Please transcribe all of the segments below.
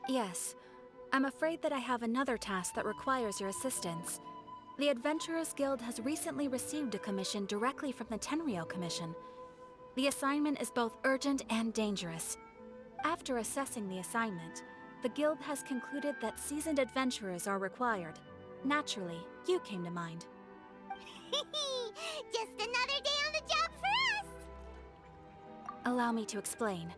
Yes. I'm afraid that I have another task that requires your assistance. The Adventurers Guild has recently received a commission directly from the Tenryou Commission. The assignment is both urgent and dangerous. After assessing the assignment, the Guild has concluded that seasoned adventurers are required. Naturally, you came to mind. Just another day on the job for us! Allow me to explain.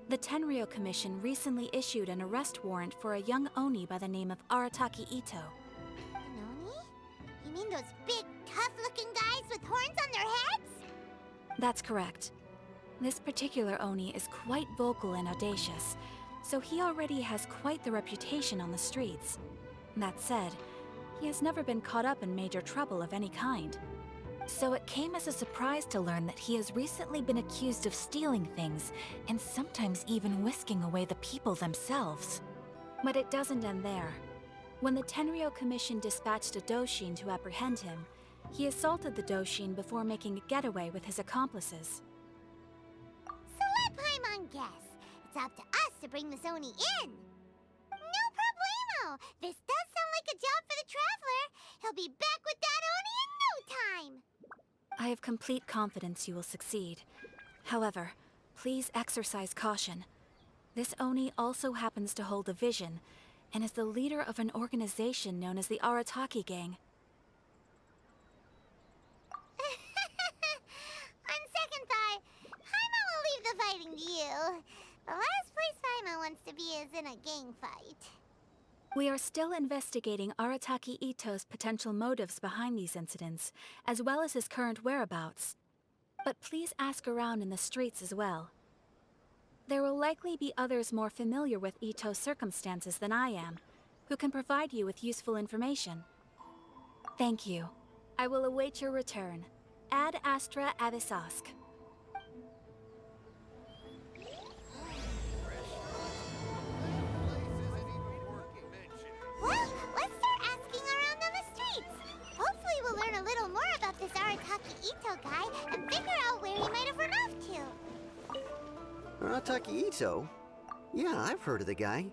The Tenryou Commission recently issued an arrest warrant for a young Oni by the name of Arataki Itto. An Oni? You mean those big, tough-looking guys with horns on their heads? That's correct. This particular Oni is quite vocal and audacious, so he already has quite the reputation on the streets. That said, he has never been caught up in major trouble of any kind. So it came as a surprise to learn that he has recently been accused of stealing things, and sometimes even whisking away the people themselves. But it doesn't end there. When the Tenryou Commission dispatched a Doshin to apprehend him, he assaulted the Doshin before making a getaway with his accomplices. So let Paimon guess. It's up to us to bring this Oni in. No problemo! This does sound like a job for the Traveler. He'll be back with that Oni in no time! I have complete confidence you will succeed. However, please exercise caution. This Oni also happens to hold a vision, and is the leader of an organization known as the Arataki Gang. On second thought, Paimon will leave the fighting to you. The last place Paimon wants to be is in a gang fight. We are still investigating Arataki Itto's potential motives behind these incidents, as well as his current whereabouts. But please ask around in the streets as well. There will likely be others more familiar with Itto's circumstances than I am, who can provide you with useful information. Thank you. I will await your return. Ad Astra Abyssosque. Well, let's start asking around on the streets. Hopefully we'll learn a little more about this Arataki Itto guy and figure out where he might have run off to. Arataki Itto? Yeah, I've heard of the guy.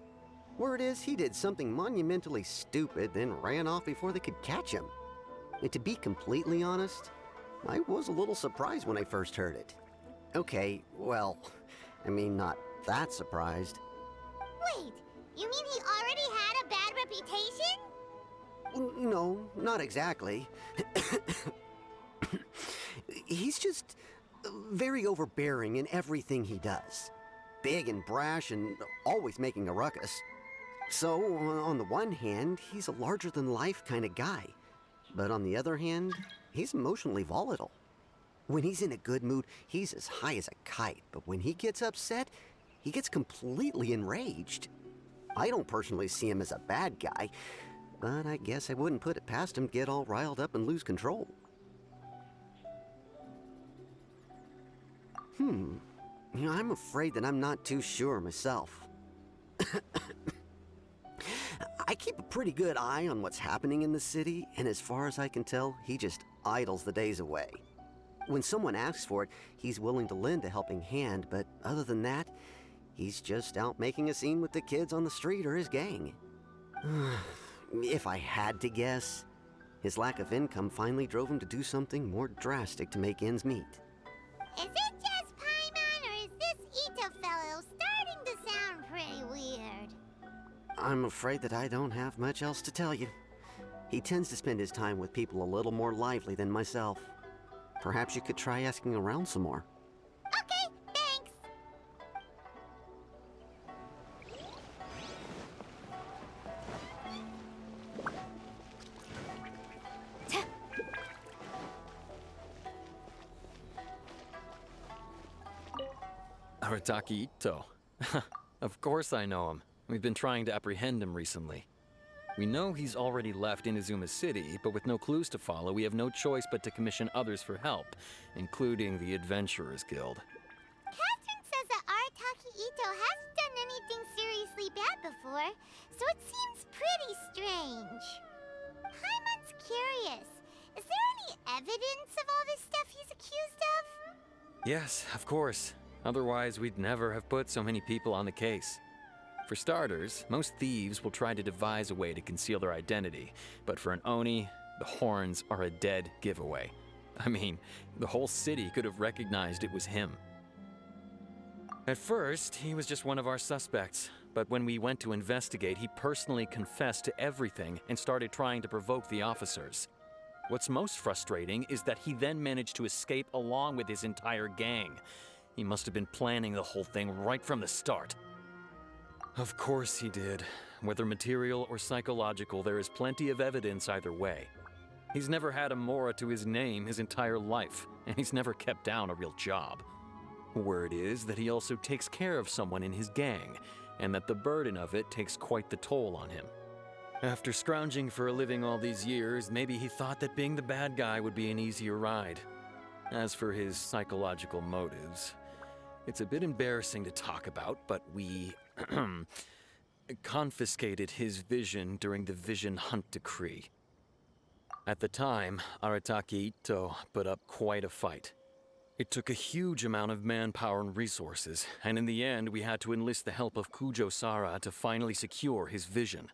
Word is he did something monumentally stupid, then ran off before they could catch him. And to be completely honest, I was a little surprised when I first heard it. Okay, well, I mean, not that surprised. Wait, you mean he already had a bad reputation? No, not exactly. He's just very overbearing in everything he does. Big and brash and always making a ruckus. So, on the one hand, he's a larger-than-life kind of guy. But on the other hand, he's emotionally volatile. When he's in a good mood, he's as high as a kite. But when he gets upset, he gets completely enraged. I don't personally see him as a bad guy, but I guess I wouldn't put it past him to get all riled up and lose control. I'm afraid that I'm not too sure myself. I keep a pretty good eye on what's happening in the city, and as far as I can tell, he just idles the days away. When someone asks for it, he's willing to lend a helping hand, but other than that, he's just out making a scene with the kids on the street or his gang. If I had to guess, his lack of income finally drove him to do something more drastic to make ends meet. Is it just Paimon, or is this Itto fellow starting to sound pretty weird? I'm afraid that I don't have much else to tell you. He tends to spend his time with people a little more lively than myself. Perhaps you could try asking around some more. Okay, thanks. Arataki Itto. Of course I know him. We've been trying to apprehend him recently. We know he's already left Inazuma City, but with no clues to follow, we have no choice but to commission others for help, including the Adventurers Guild. Catherine says that Arataki Itto hasn't done anything seriously bad before, so it seems pretty strange. Paimon's curious. Is there any evidence of all this stuff he's accused of? Yes, of course. Otherwise, we'd never have put so many people on the case. For starters, most thieves will try to devise a way to conceal their identity, but for an Oni, the horns are a dead giveaway. I mean, the whole city could have recognized it was him. At first, he was just one of our suspects, but when we went to investigate, he personally confessed to everything and started trying to provoke the officers. What's most frustrating is that he then managed to escape along with his entire gang. He must have been planning the whole thing right from the start. Of course he did. Whether material or psychological, there is plenty of evidence either way. He's never had a Mora to his name his entire life, and he's never kept down a real job. Word is that he also takes care of someone in his gang, and that the burden of it takes quite the toll on him. After scrounging for a living all these years, maybe he thought that being the bad guy would be an easier ride. As for his psychological motives, it's a bit embarrassing to talk about, but we confiscated his vision during the Vision Hunt Decree. At the time, Arataki Itto put up quite a fight. It took a huge amount of manpower and resources, and in the end we had to enlist the help of Kujo-Sara to finally secure his vision.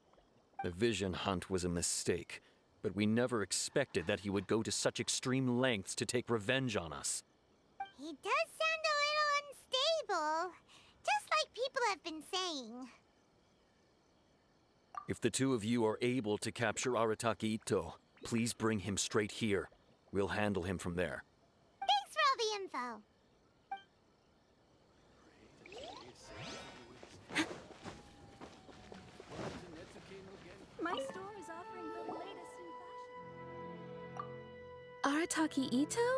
The Vision Hunt was a mistake, but we never expected that he would go to such extreme lengths to take revenge on us. He does sound a little unstable, just like people have been saying. If the two of you are able to capture Arataki Itto, please bring him straight here. We'll handle him from there. Thanks for all the info. My store is offering the latest in fashion. Arataki Itto?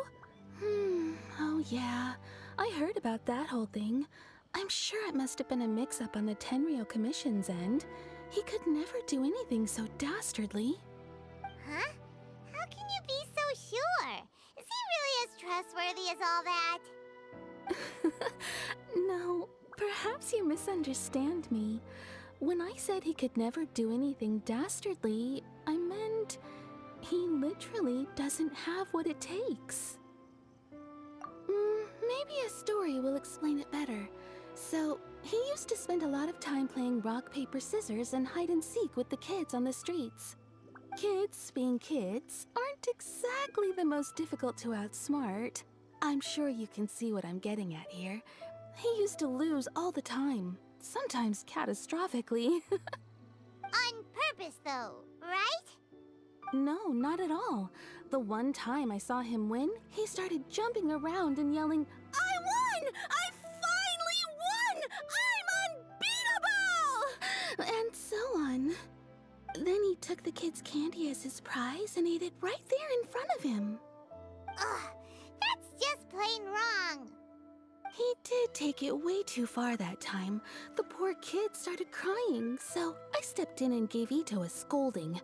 Oh yeah. I heard about that whole thing. I'm sure it must have been a mix-up on the Tenryou Commission's end. He could never do anything so dastardly. Huh? How can you be so sure? Is he really as trustworthy as all that? No, perhaps you misunderstand me. When I said he could never do anything dastardly, I meant he literally doesn't have what it takes. Maybe a story will explain it better. So, he used to spend a lot of time playing rock, paper, scissors and hide and seek with the kids on the streets. Kids, being kids, aren't exactly the most difficult to outsmart. I'm sure you can see what I'm getting at here. He used to lose all the time, sometimes catastrophically. On purpose, though, right? No, not at all. The one time I saw him win, he started jumping around and yelling, "I won! I finally won! I'm unbeatable!" And so on. Then he took the kid's candy as his prize and ate it right there in front of him. Ugh, that's just plain wrong. He did take it way too far that time. The poor kid started crying, so I stepped in and gave Itto a scolding.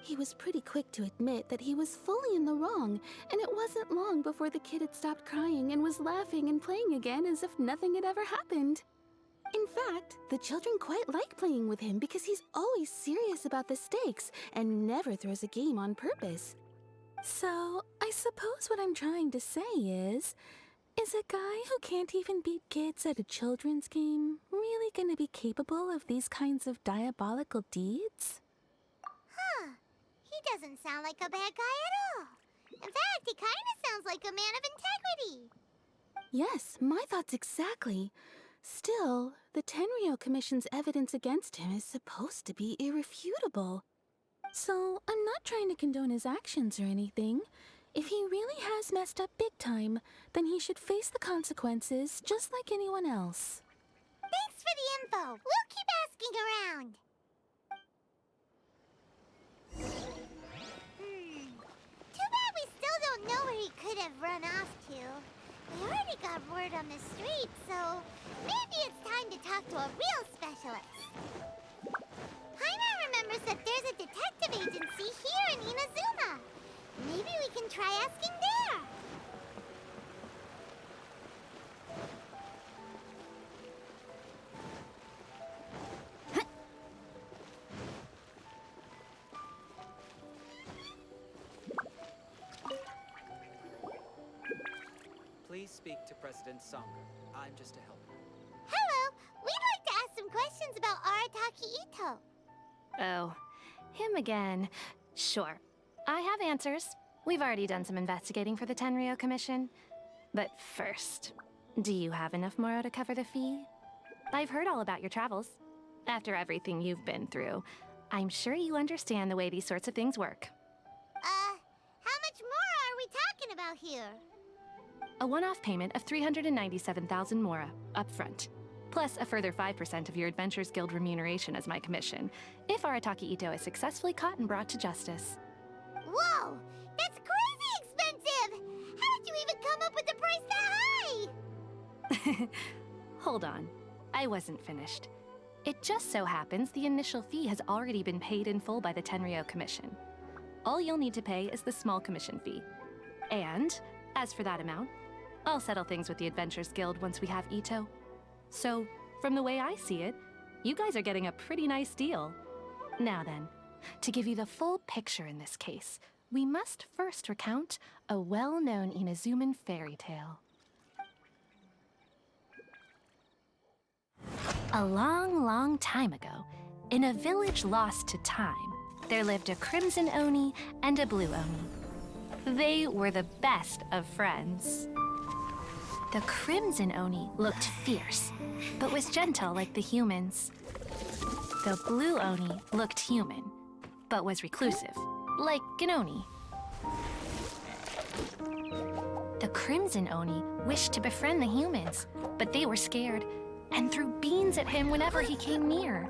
He was pretty quick to admit that he was fully in the wrong, and it wasn't long before the kid had stopped crying and was laughing and playing again as if nothing had ever happened. In fact, the children quite like playing with him because he's always serious about the stakes and never throws a game on purpose. So, I suppose what I'm trying to say is a guy who can't even beat kids at a children's game really gonna be capable of these kinds of diabolical deeds? Huh. He doesn't sound like a bad guy at all. In fact, he kind of sounds like a man of integrity. Yes, my thoughts exactly. Still, the Tenryou Commission's evidence against him is supposed to be irrefutable. So, I'm not trying to condone his actions or anything. If he really has messed up big time, then he should face the consequences just like anyone else. Thanks for the info. We'll keep asking around. Too bad we still don't know where he could have run off to. We already got word on the street, so maybe it's time to talk to a real specialist. Paimon remembers that there's a detective agency here in Inazuma. Maybe we can try asking there. Please speak to President Sangha. I'm just a helper. Hello, we'd like to ask some questions about Arataki Itto. Oh, him again. Sure. I have answers. We've already done some investigating for the Tenryo Commission. But first, do you have enough Moro to cover the fee? I've heard all about your travels. After everything you've been through, I'm sure you understand the way these sorts of things work. How much more are we talking about here? A one-off payment of 397,000 Mora, upfront. Plus a further 5% of your Adventurers Guild remuneration as my commission, if Arataki Itto is successfully caught and brought to justice. Whoa! That's crazy expensive! How did you even come up with a price that high? Hold on. I wasn't finished. It just so happens the initial fee has already been paid in full by the Tenryo Commission. All you'll need to pay is the small commission fee. And, as for that amount, I'll settle things with the Adventurers Guild once we have Itto. So, from the way I see it, you guys are getting a pretty nice deal. Now then, to give you the full picture in this case, we must first recount a well-known Inazuman fairy tale. A long, long time ago, in a village lost to time, there lived a crimson Oni and a blue Oni. They were the best of friends. The crimson Oni looked fierce, but was gentle like the humans. The blue Oni looked human, but was reclusive, like an Oni. The crimson Oni wished to befriend the humans, but they were scared and threw beans at him whenever he came near.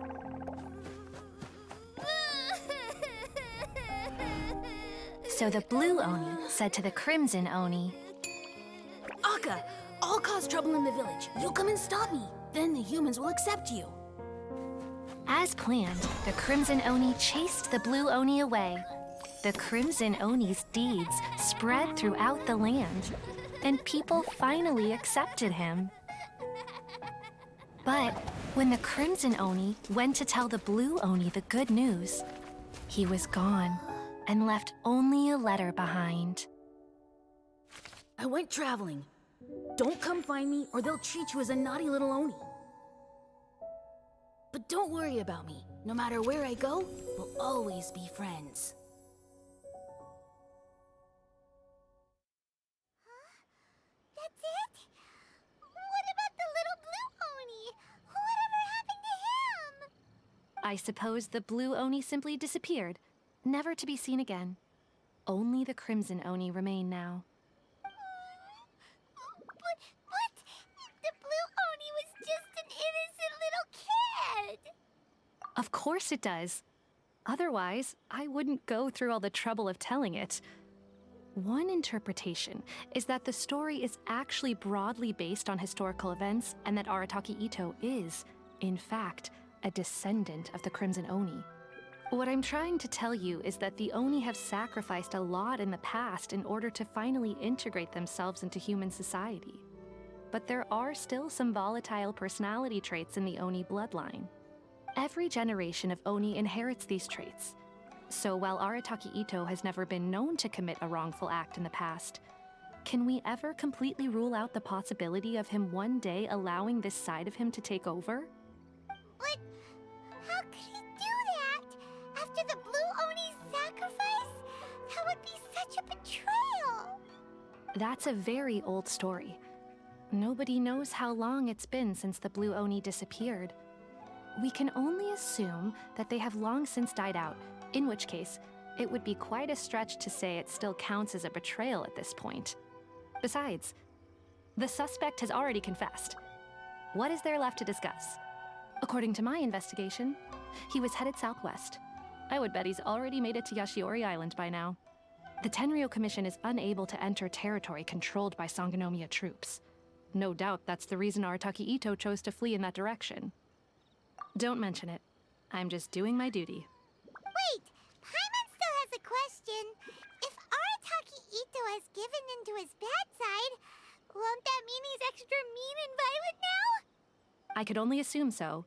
So the blue Oni said to the crimson Oni, Akka, I'll cause trouble in the village. You'll come and stop me. Then the humans will accept you. as planned, the crimson Oni chased the blue Oni away. The crimson Oni's deeds spread throughout the land, and people finally accepted him. But when the crimson Oni went to tell the blue Oni the good news, he was gone and left only a letter behind. I went traveling. Don't come find me or they'll treat you as a naughty little Oni. But don't worry about me. No matter where I go, we'll always be friends. That's it? What about the little blue Oni? Whatever happened to him? I suppose the blue Oni simply disappeared, never to be seen again. Only the crimson Oni remain now. But the blue Oni was just an innocent little kid. Of course it does. Otherwise, I wouldn't go through all the trouble of telling it. One interpretation is that the story is actually broadly based on historical events and that Arataki Itto is, in fact, a descendant of the Crimson Oni. What I'm trying to tell you is that the Oni have sacrificed a lot in the past in order to finally integrate themselves into human society. But there are still some volatile personality traits in the Oni bloodline. Every generation of Oni inherits these traits. So while Arataki Itto has never been known to commit a wrongful act in the past, can we ever completely rule out the possibility of him one day allowing this side of him to take over? But how could he do that? After the blue Oni's sacrifice? That would be such a betrayal. That's a very old story. Nobody knows how long it's been since the blue Oni disappeared. We can only assume that they have long since died out, in which case, it would be quite a stretch to say it still counts as a betrayal at this point. Besides, the suspect has already confessed. What is there left to discuss? According to my investigation, he was headed southwest. I would bet he's already made it to Yashiori Island by now. The Tenryo Commission is unable to enter territory controlled by Sangonomiya troops. No doubt that's the reason Arataki Itto chose to flee in that direction. Don't mention it. I'm just doing my duty. Wait, Paimon still has a question. If Arataki Itto has given in to his bad side, won't that mean he's extra mean and violent now? I could only assume so.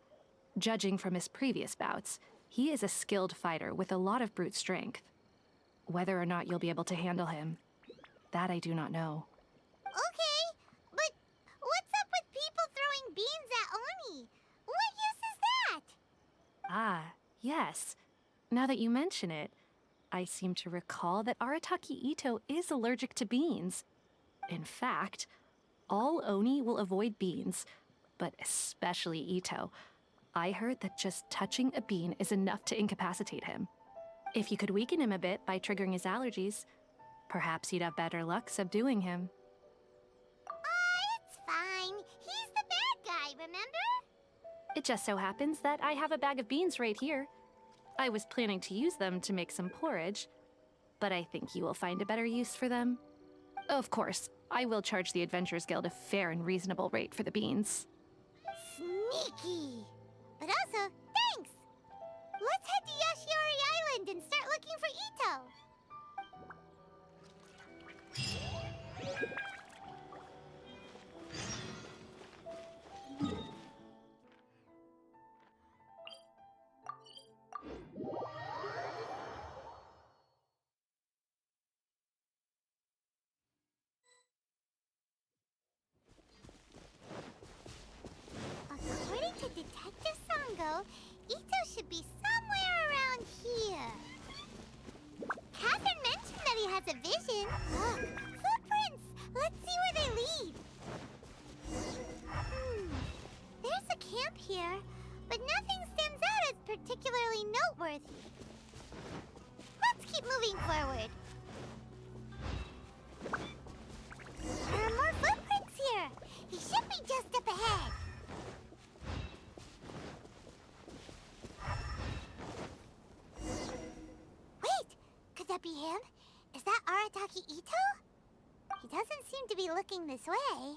Judging from his previous bouts, he is a skilled fighter with a lot of brute strength. Whether or not you'll be able to handle him, that I do not know. Okay, but what's up with people throwing beans at Oni? What use is Ah, yes. Now that you mention it, I seem to recall that Arataki Itto is allergic to beans. In fact, all Oni will avoid beans, but especially Itto. I heard that just touching a bean is enough to incapacitate him. If you could weaken him a bit by triggering his allergies, perhaps you'd have better luck subduing him. It's fine. He's the bad guy, remember? It just so happens that I have a bag of beans right here. I was planning to use them to make some porridge, but I think you will find a better use for them. Of course, I will charge the Adventurers Guild a fair and reasonable rate for the beans. Sneaky. But also, thanks. Let's head to Yashiori Island and start looking for Itto. According to Detective Sango, Itto should be somewhere around here. Catherine mentioned that he has a vision. Look, footprints! Let's see where they lead. There's a camp here, but nothing stands out as particularly noteworthy. Let's keep moving forward. There are more footprints here. He should be just up ahead. Wait! Could that be him? Is that Arataki Itto? He doesn't seem to be looking this way.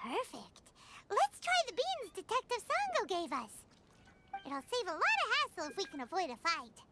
Perfect. Let's try the beans Detective Sango gave us. It'll save a lot of hassle if we can avoid a fight.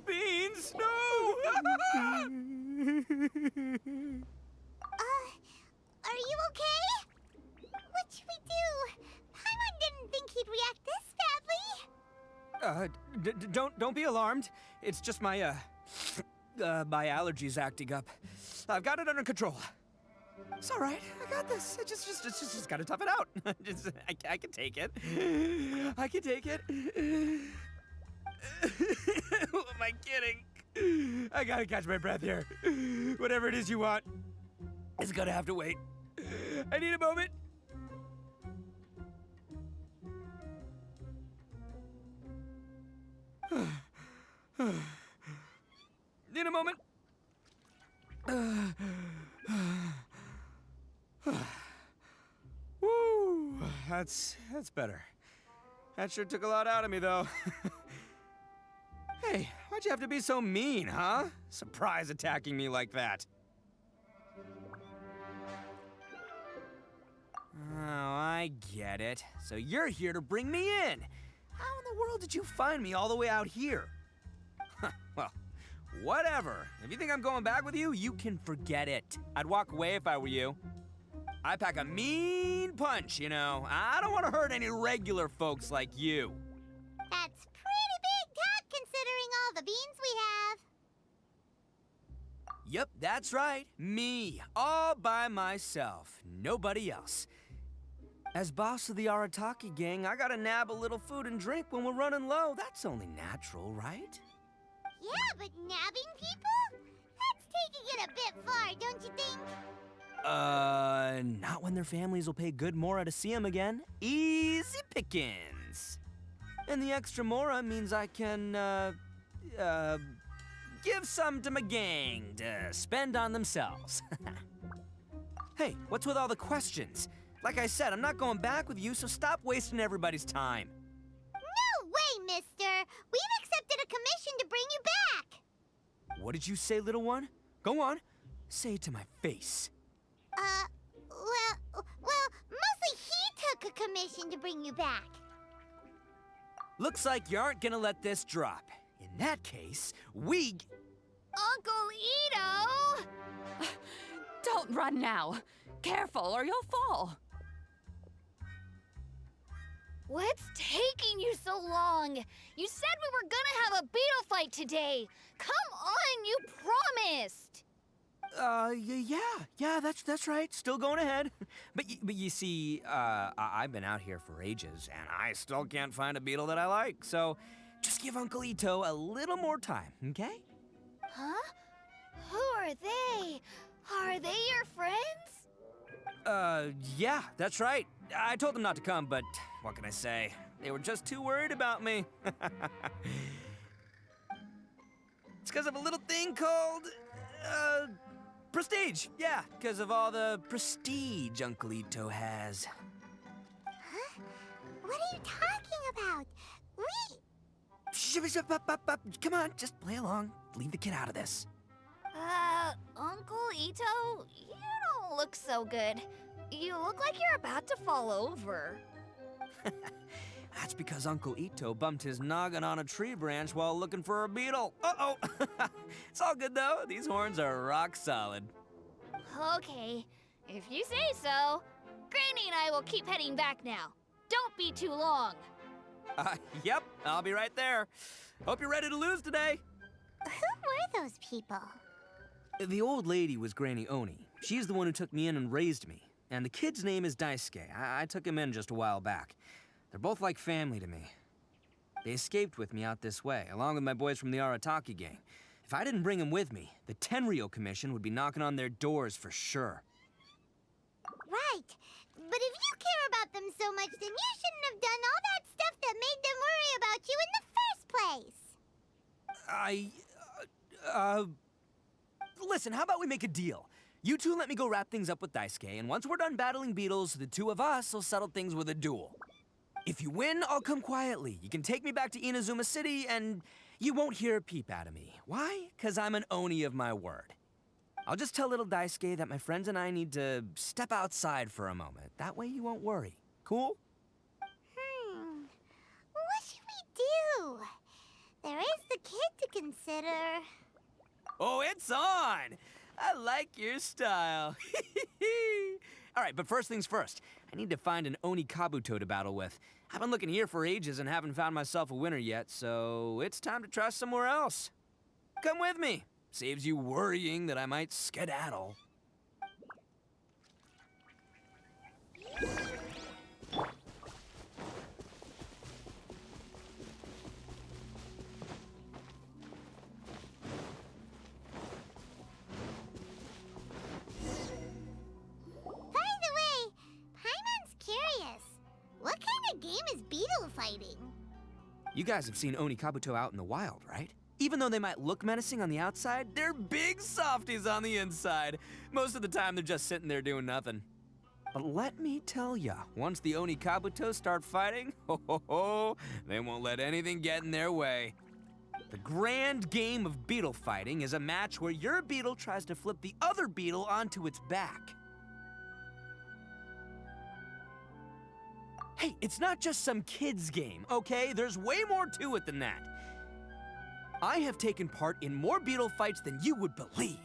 Beans, no! Are you okay? What should we do? Paimon didn't think he'd react this badly. Don't be alarmed. It's just my my allergies acting up. I've got it under control. It's all right. I got this. I just gotta tough it out. I can take it. I can take it. Who am I kidding? I gotta catch my breath here. Whatever it is you want, it's gonna have to wait. I need a moment. Need a moment. Woo, that's better. That sure took a lot out of me, though. Hey, why'd you have to be so mean, huh? Surprise attacking me like that. Oh, I get it. So you're here to bring me in. How in the world did you find me all the way out here? Well, whatever. If you think I'm going back with you, you can forget it. I'd walk away if I were you. I pack a mean punch, you know. I don't want to hurt any regular folks like you. That's pretty big talk considering all the beans we have. Yep, that's right. Me, all by myself. Nobody else. As boss of the Arataki gang, I gotta nab a little food and drink when we're running low. That's only natural, right? Yeah, but nabbing people? That's taking it a bit far, don't you think? Not when their families will pay good mora to see them again. Easy pickings. And the extra mora means I can, give some to my gang to spend on themselves. Hey, what's with all the questions? Like I said, I'm not going back with you, so stop wasting everybody's time. No way, mister! We've accepted a commission to bring you back! What did you say, little one? Go on. Say it to my face. Well, mostly he took a commission to bring you back. Looks like you aren't gonna let this drop. In that case, we... Uncle Ito! Don't run now. Careful or you'll fall. What's taking you so long? You said we were gonna have a beetle fight today. Come on, you promised. Yeah, that's right. Still going ahead. But you see, I've been out here for ages, and I still can't find a beetle that I like. So just give Uncle Ito a little more time, okay? Huh? Who are they? Are they your friends? Yeah, that's right. I told them not to come, but what can I say? They were just too worried about me. It's because of a little thing called, prestige. Yeah, because of all the prestige Uncle Ito has. Huh? What are you talking about? Come on, just play along. Leave the kid out of this. Uncle Ito, you don't look so good. You look like you're about to fall over. That's because Uncle Ito bumped his noggin on a tree branch while looking for a beetle. Uh-oh. It's all good, though. These horns are rock solid. Okay, if you say so. Granny and I will keep heading back now. Don't be too long. Yep, I'll be right there. Hope you're ready to lose today. Who were those people? The old lady was Granny Oni. She's the one who took me in and raised me. And the kid's name is Daisuke. I took him in just a while back. They're both like family to me. They escaped with me out this way, along with my boys from the Arataki gang. If I didn't bring them with me, the Tenryou Commission would be knocking on their doors for sure. Right. But if you care about them so much, then you shouldn't have done all that stuff that made them worry about you in the first place. Listen, how about we make a deal? You two let me go wrap things up with Daisuke, and once we're done battling beetles, the two of us will settle things with a duel. If you win, I'll come quietly. You can take me back to Inazuma City, and you won't hear a peep out of me. Why? 'Cause I'm an Oni of my word. I'll just tell little Daisuke that my friends and I need to step outside for a moment. That way you won't worry. Cool? What should we do? There is the kid to consider. Oh, it's on! I like your style. All right, but first things first. I need to find an Oni Kabuto to battle with. I've been looking here for ages and haven't found myself a winner yet, so it's time to try somewhere else. Come with me. Saves you worrying that I might skedaddle. What kind of game is beetle fighting? You guys have seen Oni Kabuto out in the wild, right? Even though they might look menacing on the outside, they're big softies on the inside. Most of the time, they're just sitting there doing nothing. But let me tell ya, once the Oni Kabuto start fighting, they won't let anything get in their way. The grand game of beetle fighting is a match where your beetle tries to flip the other beetle onto its back. Hey, it's not just some kid's game, okay? There's way more to it than that. I have taken part in more beetle fights than you would believe.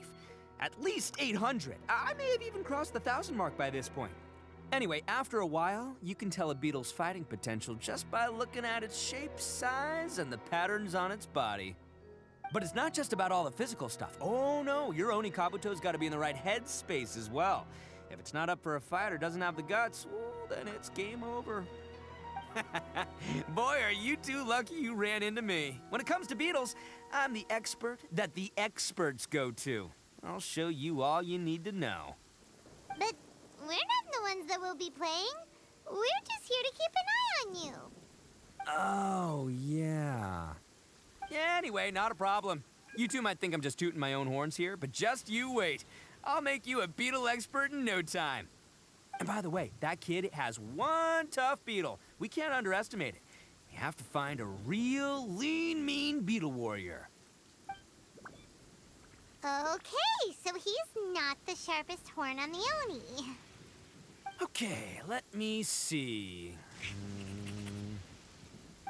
At least 800. I may have even crossed the 1,000 mark by this point. Anyway, after a while, you can tell a beetle's fighting potential just by looking at its shape, size, and the patterns on its body. But it's not just about all the physical stuff. Oh no, your Oni Kabuto's gotta be in the right headspace as well. If it's not up for a fight or doesn't have the guts, well, then it's game over. Boy, are you two lucky you ran into me. When it comes to beetles, I'm the expert that the experts go to. I'll show you all you need to know. But we're not the ones that will be playing. We're just here to keep an eye on you. Oh, yeah. Yeah, anyway, not a problem. You two might think I'm just tooting my own horns here, but just you wait. I'll make you a beetle expert in no time. And by the way, that kid has one tough beetle. We can't underestimate it. We have to find a real lean, mean beetle warrior. Okay, so he's not the sharpest horn on the Oni. Okay, let me see.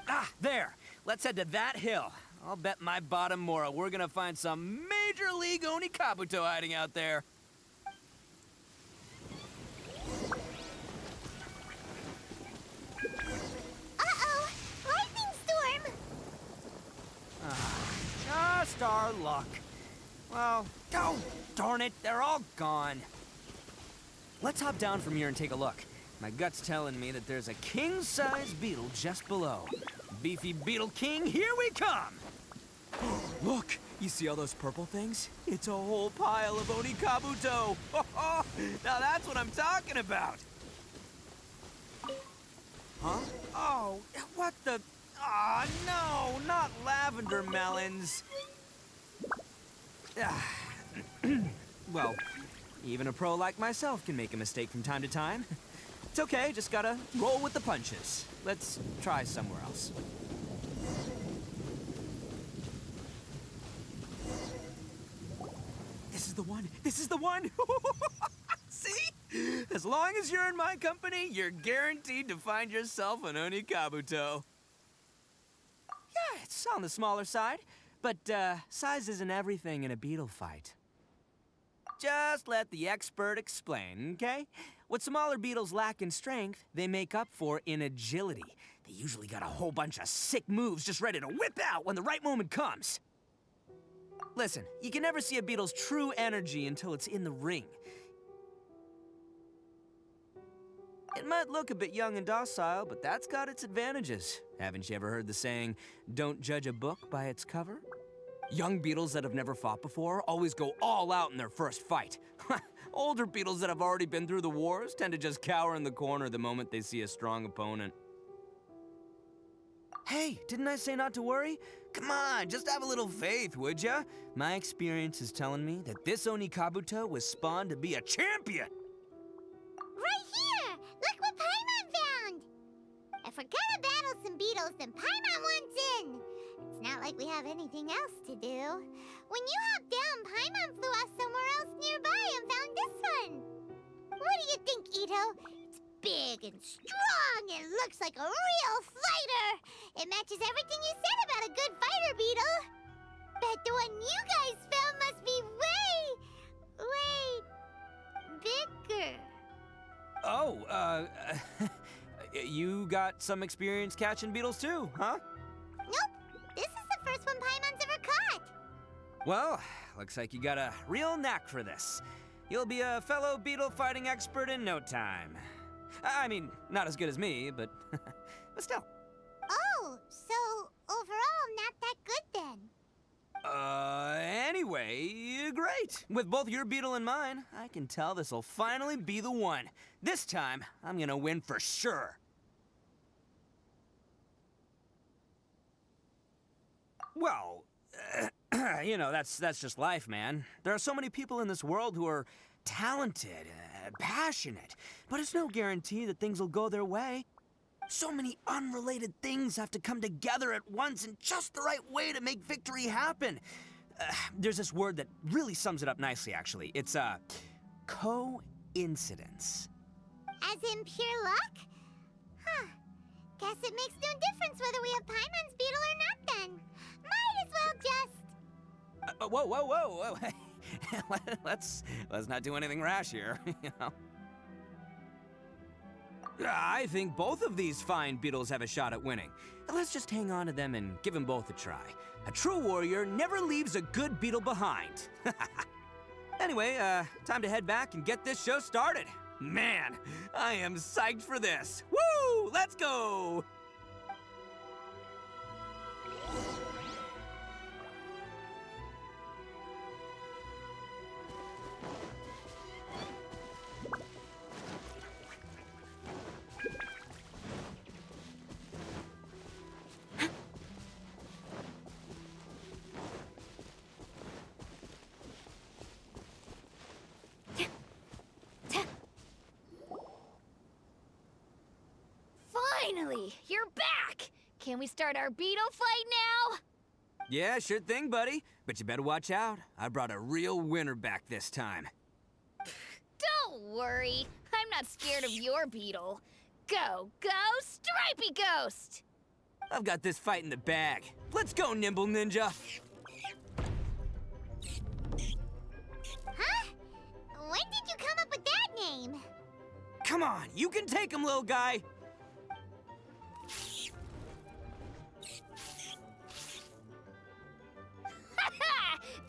Ah, there. Let's head to that hill. I'll bet my bottom Mora we're gonna find some major league Oni Kabuto hiding out there. Uh-oh! Lightning storm! Just our luck. Well, oh, darn it, they're all gone. Let's hop down from here and take a look. My gut's telling me that there's a king-size beetle just below. Beefy Beetle King, here we come! Look, you see all those purple things? It's a whole pile of Oni Kabuto! Now that's what I'm talking about! Huh? Oh, what the... Ah, no, not lavender melons! Well, even a pro like myself can make a mistake from time to time. It's okay, just gotta roll with the punches. Let's try somewhere else. This is the one! This is the one! See? As long as you're in my company, you're guaranteed to find yourself an Oni Kabuto. Yeah, it's on the smaller side, but size isn't everything in a beetle fight. Just let the expert explain, okay? What smaller beetles lack in strength, they make up for in agility. They usually got a whole bunch of sick moves just ready to whip out when the right moment comes. Listen, you can never see a beetle's true energy until it's in the ring. It might look a bit young and docile, but that's got its advantages. Haven't you ever heard the saying, don't judge a book by its cover? Young beetles that have never fought before always go all out in their first fight. Older beetles that have already been through the wars tend to just cower in the corner the moment they see a strong opponent. Hey, didn't I say not to worry? Come on, just have a little faith, would ya? My experience is telling me that this Oni Kabuto was spawned to be a champion! Right here! Look what Paimon found! If we're gonna battle some beetles, then Paimon wants in! It's not like we have anything else to do. When you hopped down, Paimon flew off somewhere else nearby and found this one. What do you think, Itto? It's big and strong and looks like a real fighter. It matches everything you said about a good fighter beetle. Bet the one you guys found must be way bigger. Oh, you got some experience catching beetles too, huh? Nope. This is the first one Paimon's ever caught. Well, looks like you got a real knack for this. You'll be a fellow beetle fighting expert in no time. I mean, not as good as me, but still. Oh, so overall not that good then. Anyway, great. With both your beetle and mine, I can tell this'll finally be the one. This time, I'm gonna win for sure. Well, you know, that's just life, man. There are so many people in this world who are talented, passionate, but it's no guarantee that things will go their way. So many unrelated things have to come together at once in just the right way to make victory happen. There's this word that really sums it up nicely, actually. It's, coincidence. As in pure luck? Huh. Guess it makes no difference whether we have Paimon's beetle or not then. Might as well just... Whoa. let's not do anything rash here, you know. I think both of these fine beetles have a shot at winning. Let's just hang on to them and give them both a try. A true warrior never leaves a good beetle behind. Anyway, time to head back and get this show started. Man, I am psyched for this. Woo! Let's go! Hey, you're back! Can we start our beetle fight now? Yeah, sure thing, buddy. But you better watch out. I brought a real winner back this time. Don't worry. I'm not scared of your beetle. Go, go, Stripey Ghost! I've got this fight in the bag. Let's go, Nimble Ninja. Huh? When did you come up with that name? Come on, you can take him, little guy.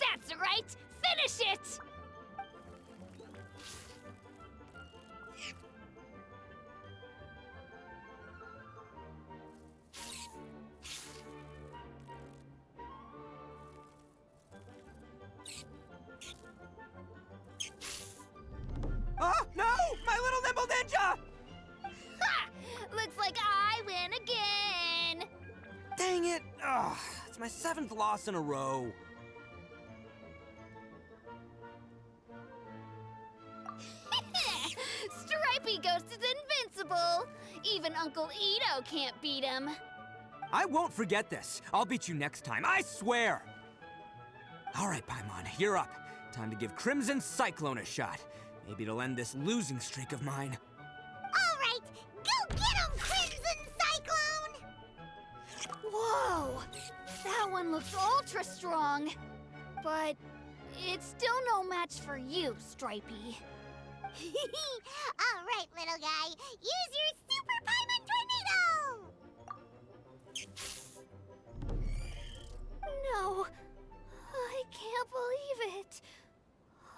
That's right! Finish it! Oh, no! My little Nimble Ninja! Ha! Looks like I win again! Dang it! Ugh, it's my 7th loss in a row. Stripey Ghost is invincible! Even Uncle Itto can't beat him. I won't forget this. I'll beat you next time, I swear! All right, Paimon, you're up. Time to give Crimson Cyclone a shot. Maybe it'll end this losing streak of mine. All right, go get him, Crimson Cyclone! Whoa! That one looks ultra strong. But it's still no match for you, Stripey. All right, little guy, use your Super Paimon Tornado! No, I can't believe it.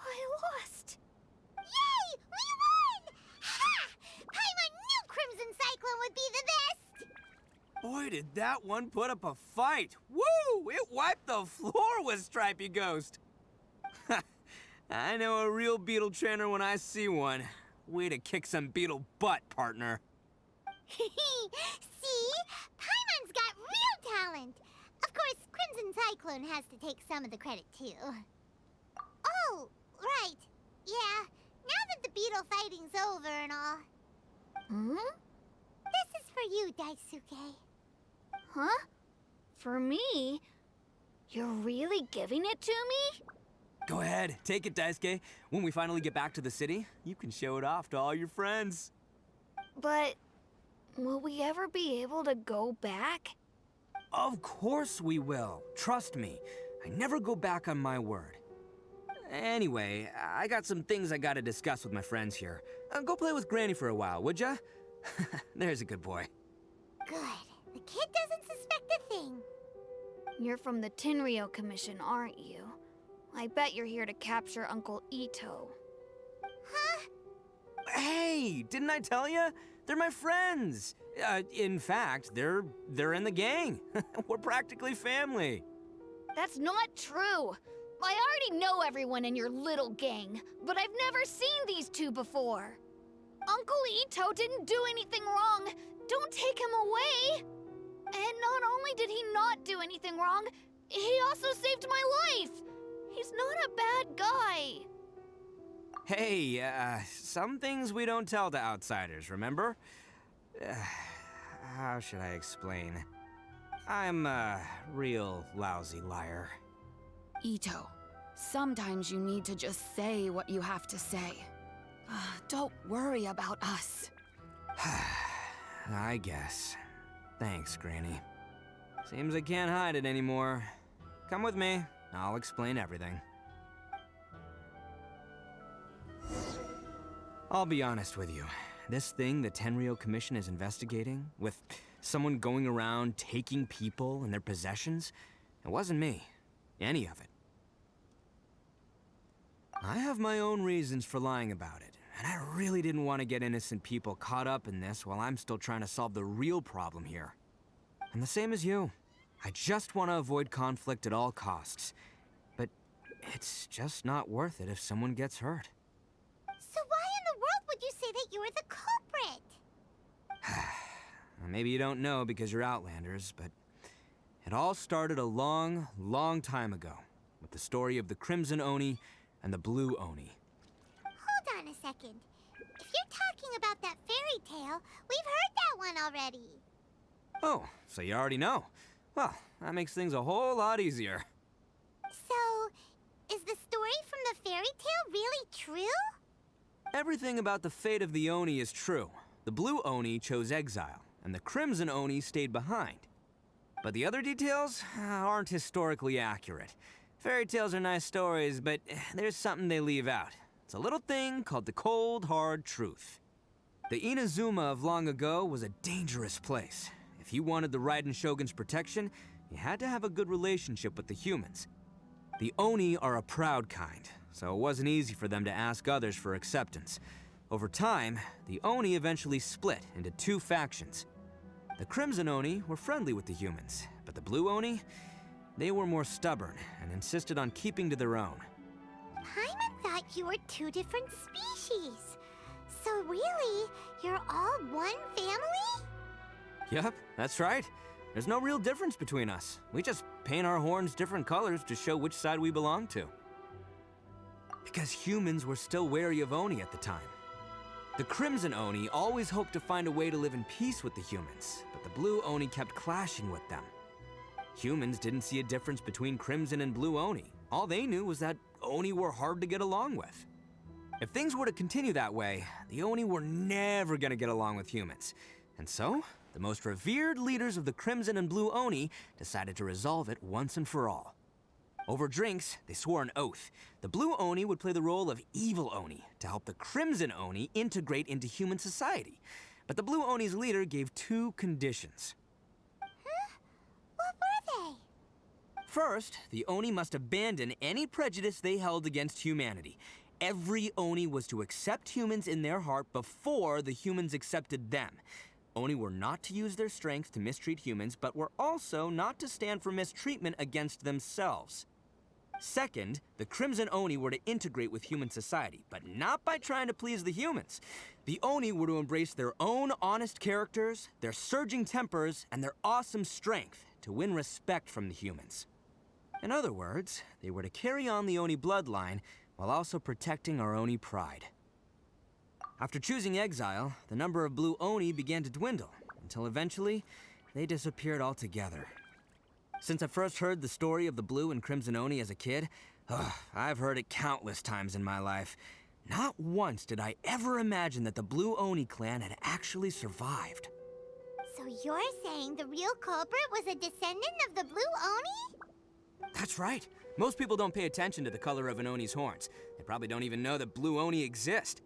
I lost. Yay! We won! Ha! Paimon knew Crimson Cyclone would be the best! Boy, did that one put up a fight. Woo! It wiped the floor with Stripey Ghost. I know a real beetle trainer when I see one. Way to kick some beetle butt, partner. See? Paimon's got real talent! Of course, Crimson Cyclone has to take some of the credit, too. Oh, right. Yeah, now that the beetle fighting's over and all. Hmm? This is for you, Daisuke. Huh? For me? You're really giving it to me? Go ahead, take it, Daisuke. When we finally get back to the city, you can show it off to all your friends. But will we ever be able to go back? Of course we will. Trust me. I never go back on my word. Anyway, I got some things I gotta discuss with my friends here. Go play with Granny for a while, would ya? There's a good boy. Good. The kid doesn't suspect a thing. You're from the Tenryou Commission, aren't you? I bet you're here to capture Uncle Itto. Huh? Hey, didn't I tell you? They're my friends. In fact, they're in the gang. We're practically family. That's not true. I already know everyone in your little gang, but I've never seen these two before. Uncle Itto didn't do anything wrong. Don't take him away. And not only did he not do anything wrong, he also saved my life. He's not a bad guy. Hey, some things we don't tell to outsiders, remember? How should I explain? I'm a real lousy liar. Itto, sometimes you need to just say what you have to say. Don't worry about us. I guess. Thanks, Granny. Seems I can't hide it anymore. Come with me. I'll explain everything. I'll be honest with you. This thing the Tenryou Commission is investigating, with someone going around taking people and their possessions, it wasn't me. Any of it. I have my own reasons for lying about it, and I really didn't want to get innocent people caught up in this while I'm still trying to solve the real problem here. I'm the same as you. I just want to avoid conflict at all costs. But it's just not worth it if someone gets hurt. So why in the world would you say that you were the culprit? Maybe you don't know because you're Outlanders, but it all started a long, long time ago with the story of the Crimson Oni and the Blue Oni. Hold on a second. If you're talking about that fairy tale, we've heard that one already. Oh, so you already know. Well, that makes things a whole lot easier. So, is the story from the fairy tale really true? Everything about the fate of the Oni is true. The blue Oni chose exile, and the crimson Oni stayed behind. But the other details aren't historically accurate. Fairy tales are nice stories, but there's something they leave out. It's a little thing called the cold, hard truth. The Inazuma of long ago was a dangerous place. If you wanted the Raiden Shogun's protection, you had to have a good relationship with the humans. The Oni are a proud kind, so it wasn't easy for them to ask others for acceptance. Over time, the Oni eventually split into two factions. The Crimson Oni were friendly with the humans, but the Blue Oni, they were more stubborn and insisted on keeping to their own. Paimon thought you were two different species. So really, you're all one family? Yep, that's right. There's no real difference between us. We just paint our horns different colors to show which side we belong to. Because humans were still wary of Oni at the time. The Crimson Oni always hoped to find a way to live in peace with the humans, but the Blue Oni kept clashing with them. Humans didn't see a difference between Crimson and Blue Oni. All they knew was that Oni were hard to get along with. If things were to continue that way, the Oni were never gonna get along with humans. And so, the most revered leaders of the Crimson and Blue Oni decided to resolve it once and for all. Over drinks, they swore an oath. The Blue Oni would play the role of evil Oni to help the Crimson Oni integrate into human society. But the Blue Oni's leader gave two conditions. What were they? First, the Oni must abandon any prejudice they held against humanity. Every Oni was to accept humans in their heart before the humans accepted them. Oni were not to use their strength to mistreat humans, but were also not to stand for mistreatment against themselves. Second, the Crimson Oni were to integrate with human society, but not by trying to please the humans. The Oni were to embrace their own honest characters, their surging tempers, and their awesome strength to win respect from the humans. In other words, they were to carry on the Oni bloodline while also protecting our Oni pride. After choosing exile, the number of Blue Oni began to dwindle, until eventually, they disappeared altogether. Since I first heard the story of the Blue and Crimson Oni as a kid, I've heard it countless times in my life. Not once did I ever imagine that the Blue Oni clan had actually survived. So you're saying the real culprit was a descendant of the Blue Oni? That's right. Most people don't pay attention to the color of an Oni's horns. They probably don't even know that Blue Oni exist.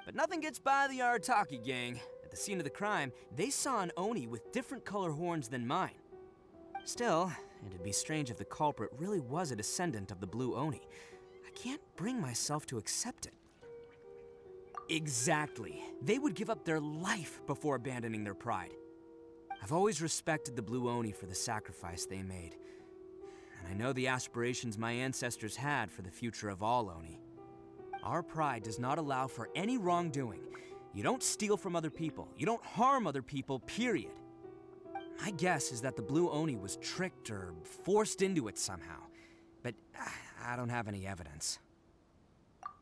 But nothing gets by the Arataki gang. At the scene of the crime, they saw an Oni with different color horns than mine. Still, it'd be strange if the culprit really was a descendant of the Blue Oni. I can't bring myself to accept it. Exactly. They would give up their life before abandoning their pride. I've always respected the Blue Oni for the sacrifice they made. And I know the aspirations my ancestors had for the future of all Oni. Our pride does not allow for any wrongdoing. You don't steal from other people. You don't harm other people, period. My guess is that the Blue Oni was tricked or forced into it somehow. But I don't have any evidence.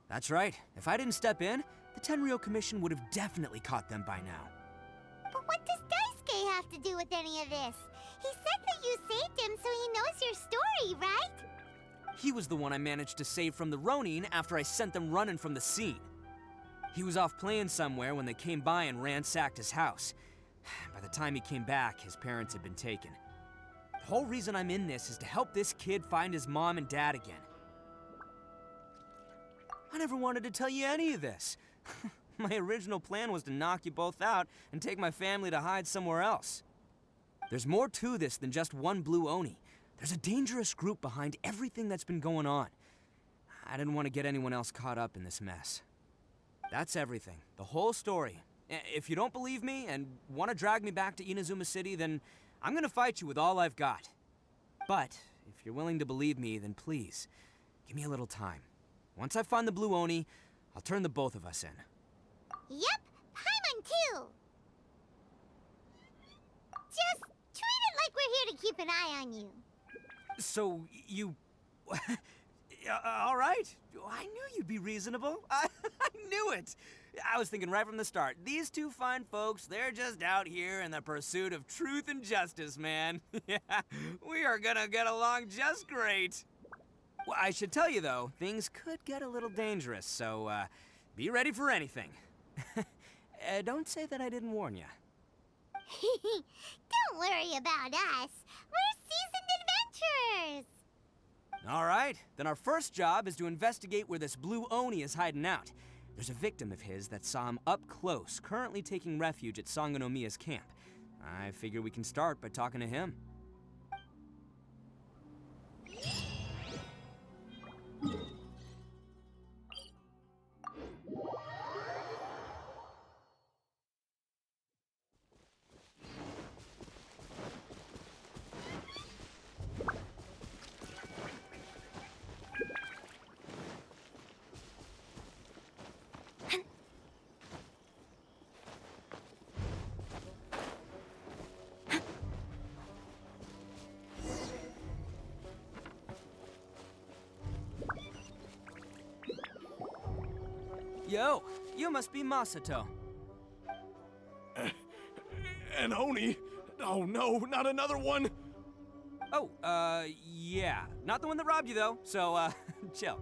That's right. If I didn't step in, the Tenryou Commission would have definitely caught them by now. But what does Daisuke have to do with any of this? He said that you saved him so he knows your story, right? He was the one I managed to save from the Ronin after I sent them running from the scene. He was off playing somewhere when they came by and ransacked his house. By the time he came back, his parents had been taken. The whole reason I'm in this is to help this kid find his mom and dad again. I never wanted to tell you any of this. My original plan was to knock you both out and take my family to hide somewhere else. There's more to this than just one Blue Oni. There's a dangerous group behind everything that's been going on. I didn't want to get anyone else caught up in this mess. That's everything. The whole story. If you don't believe me and want to drag me back to Inazuma City, then I'm gonna fight you with all I've got. But if you're willing to believe me, then please, give me a little time. Once I find the Blue Oni, I'll turn the both of us in. Yep, Paimon too. Just treat it like we're here to keep an eye on you. So, you... all right. I knew you'd be reasonable. I knew it. I was thinking right from the start, these two fine folks, they're just out here in the pursuit of truth and justice, man. Yeah, we are gonna get along just great. Well, I should tell you, though, things could get a little dangerous, so, be ready for anything. Don't say that I didn't warn you. Don't worry about us. We're seasoned adventurers. All right, then our first job is to investigate where this blue Oni is hiding out. There's a victim of his that saw him up close, currently taking refuge at Sangonomiya's camp. I figure we can start by talking to him. Yo, you must be Masato. An Oni? Oh no, not another one! Oh, yeah. Not the one that robbed you, though, so, chill.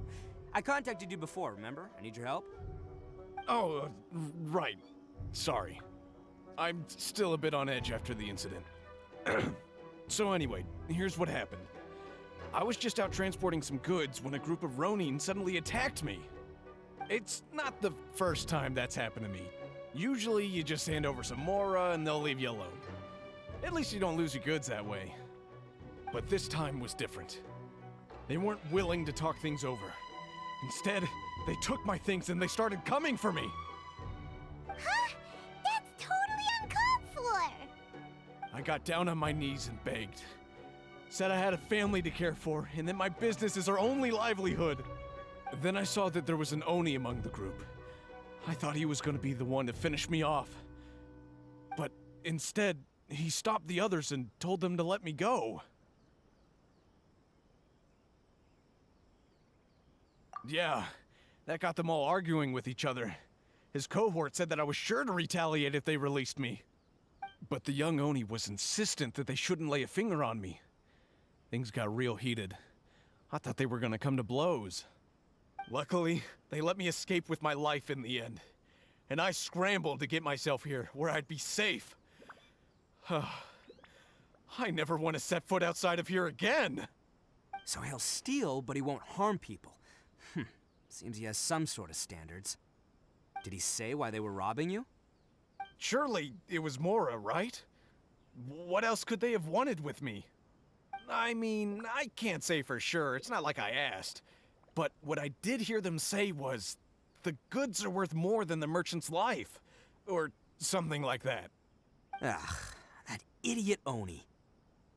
I contacted you before, remember? I need your help. Oh, right. Sorry. I'm still a bit on edge after the incident. So anyway, here's what happened. I was just out transporting some goods when a group of Ronin suddenly attacked me. It's not the first time that's happened to me. Usually you just hand over some mora and they'll leave you alone. At least you don't lose your goods that way. But this time was different. They weren't willing to talk things over. Instead, they took my things and they started coming for me. Huh? That's totally uncalled for. I got down on my knees and begged. Said I had a family to care for and that my business is our only livelihood. Then I saw that there was an Oni among the group. I thought he was going to be the one to finish me off. But instead, he stopped the others and told them to let me go. Yeah, that got them all arguing with each other. His cohort said that I was sure to retaliate if they released me. But the young Oni was insistent that they shouldn't lay a finger on me. Things got real heated. I thought they were going to come to blows. Luckily, they let me escape with my life in the end. And I scrambled to get myself here, where I'd be safe. I never want to set foot outside of here again! So he'll steal, but he won't harm people. Seems he has some sort of standards. Did he say why they were robbing you? Surely it was Mora, right? What else could they have wanted with me? I mean, I can't say for sure. It's not like I asked. But what I did hear them say was, the goods are worth more than the merchant's life. Or something like that. Ugh, that idiot Oni.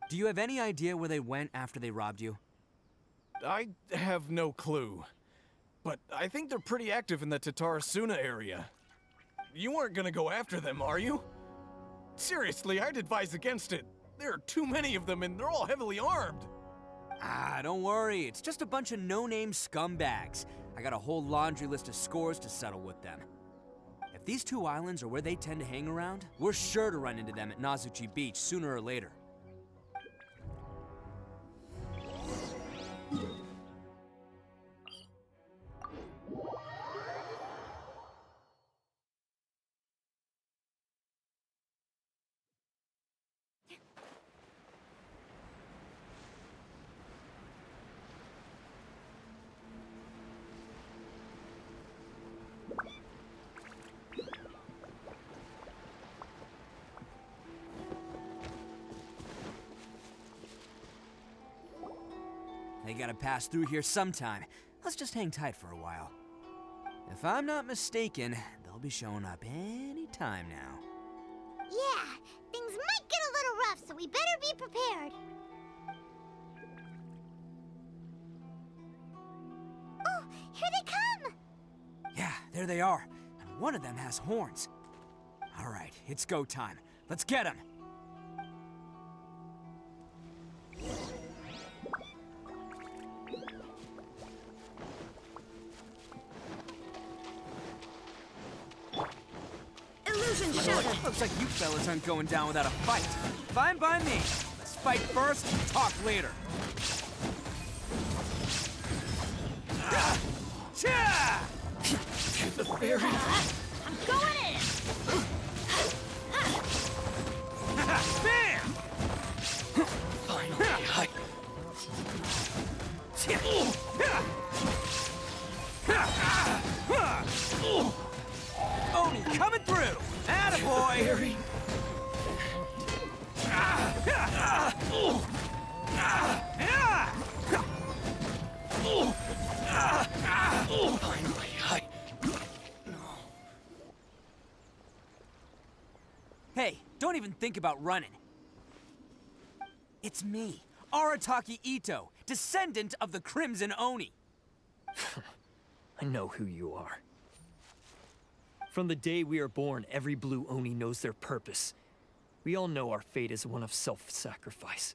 Do you have any idea where they went after they robbed you? I have no clue. But I think they're pretty active in the Tatarasuna area. You aren't gonna go after them, are you? Seriously, I'd advise against it. There are too many of them and they're all heavily armed. Ah, don't worry. It's just a bunch of no-name scumbags. I got a whole laundry list of scores to settle with them. If these two islands are where they tend to hang around, we're sure to run into them at Nazuchi Beach sooner or later. They gotta pass through here sometime. Let's just hang tight for a while. If I'm not mistaken, they'll be showing up any time now. Yeah, things might get a little rough, so we better be prepared. Oh, here they come! Yeah, there they are. And one of them has horns. All right, it's go time. Let's get him! Illusion Shatter! Looks like you fellas aren't going down without a fight. Fine by me. Let's fight first, talk later. The fairy. I'm going in! Bam! Finally, Oni coming through! Attaboy! Fairy. Finally, Hey, don't even think about running. It's me, Arataki Itto, descendant of the Crimson Oni. I know who you are. From the day we are born, every blue Oni knows their purpose. We all know our fate is one of self-sacrifice.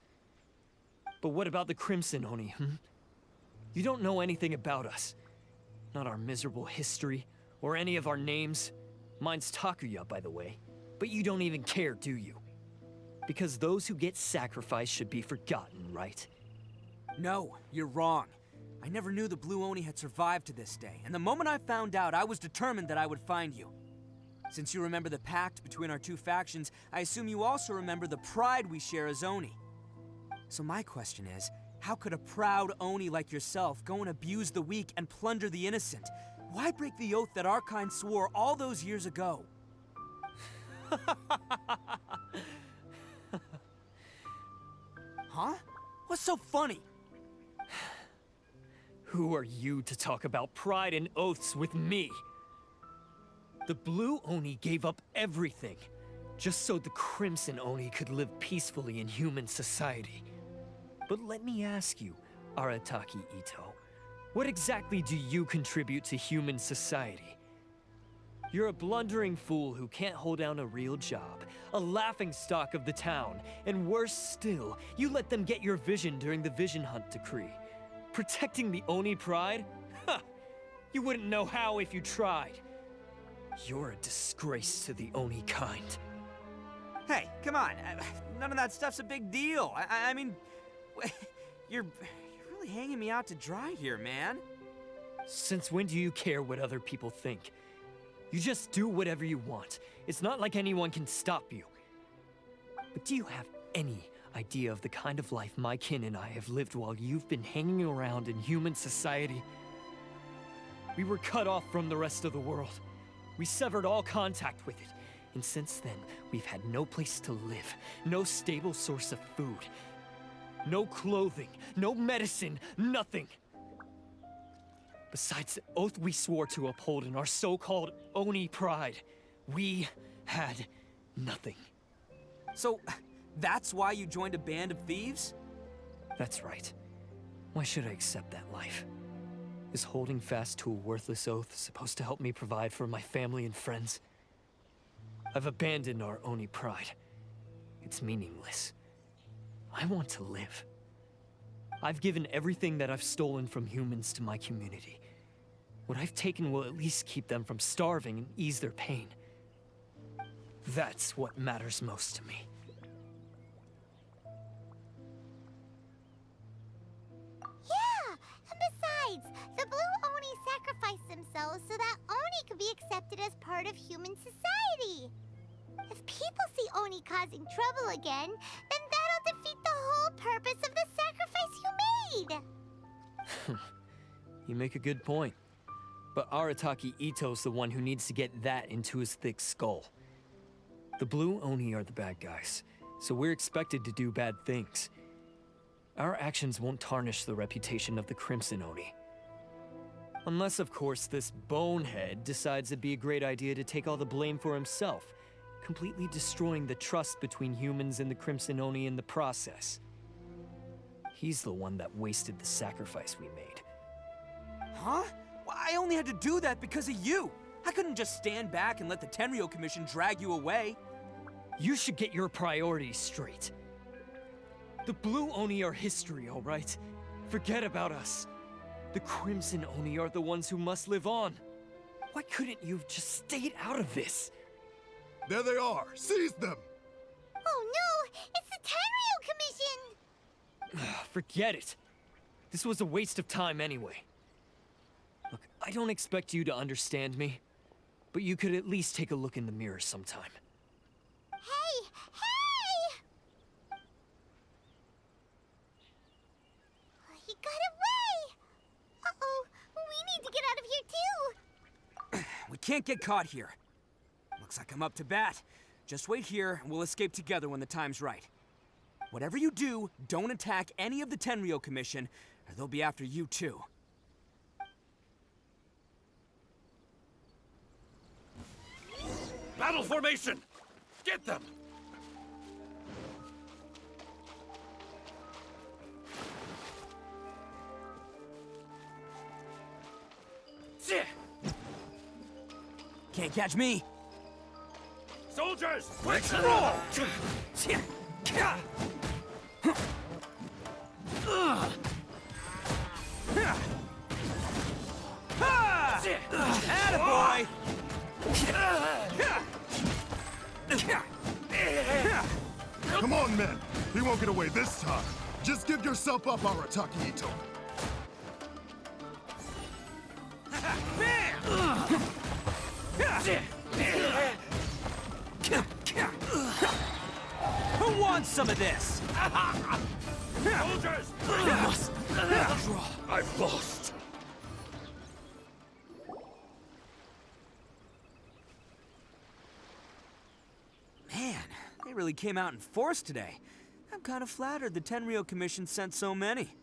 But what about the Crimson Oni, You don't know anything about us. Not our miserable history, or any of our names. Mine's Takuya, by the way. But you don't even care, do you? Because those who get sacrificed should be forgotten, right? No, you're wrong. I never knew the Blue Oni had survived to this day, and the moment I found out, I was determined that I would find you. Since you remember the pact between our two factions, I assume you also remember the pride we share as Oni. So my question is, how could a proud Oni like yourself go and abuse the weak and plunder the innocent? Why break the oath that our kind swore all those years ago? Huh? What's so funny? Who are you to talk about pride and oaths with me? The Blue Oni gave up everything, just so the Crimson Oni could live peacefully in human society. But let me ask you, Arataki Itto, what exactly do you contribute to human society? You're a blundering fool who can't hold down a real job, a laughingstock of the town, and worse still, you let them get your vision during the Vision Hunt decree. Protecting the Oni pride? Ha! You wouldn't know how if you tried. You're a disgrace to the Oni kind. Hey, come on. None of that stuff's a big deal. I mean, you're really hanging me out to dry here, man. Since when do you care what other people think? You just do whatever you want. It's not like anyone can stop you. But do you have any idea of the kind of life my kin and I have lived while you've been hanging around in human society? We were cut off from the rest of the world. We severed all contact with it. And since then, we've had no place to live, no stable source of food, no clothing, no medicine, nothing. Besides the oath we swore to uphold in our so-called Oni pride, we had nothing. So, that's why you joined a band of thieves? That's right. Why should I accept that life? Is holding fast to a worthless oath supposed to help me provide for my family and friends? I've abandoned our Oni pride. It's meaningless. I want to live. I've given everything that I've stolen from humans to my community. What I've taken will at least keep them from starving and ease their pain. That's what matters most to me. Yeah, and besides, the Blue Oni sacrificed themselves so that Oni could be accepted as part of human society. If people see Oni causing trouble again, then that'll defeat the whole purpose of the sacrifice you made. You make a good point. But Arataki Itto's the one who needs to get that into his thick skull. The Blue Oni are the bad guys, so we're expected to do bad things. Our actions won't tarnish the reputation of the Crimson Oni. Unless, of course, this bonehead decides it'd be a great idea to take all the blame for himself, completely destroying the trust between humans and the Crimson Oni in the process. He's the one that wasted the sacrifice we made. Huh? Well, I only had to do that because of you. I couldn't just stand back and let the Tenryo Commission drag you away. You should get your priorities straight. The Blue Oni are history, all right? Forget about us. The Crimson Oni are the ones who must live on. Why couldn't you have just stayed out of this? There they are! Seize them! Oh no! It's the Tenryu Commission! Forget it. This was a waste of time anyway. Look, I don't expect you to understand me, but you could at least take a look in the mirror sometime. Hey! Hey! He got away! Uh-oh, we need to get out of here too! We can't get caught here. Looks like I'm up to bat. Just wait here, and we'll escape together when the time's right. Whatever you do, don't attack any of the Tenryu Commission, or they'll be after you too. Battle formation! Get them! Can't catch me! Soldiers, let's roll! Attaboy! Come on, men! He won't get away this time! Just give yourself up, Arataki Itto! Who wants some of this? Soldiers! I've lost! Man, they really came out in force today. I'm kind of flattered the Tenryu Commission sent so many.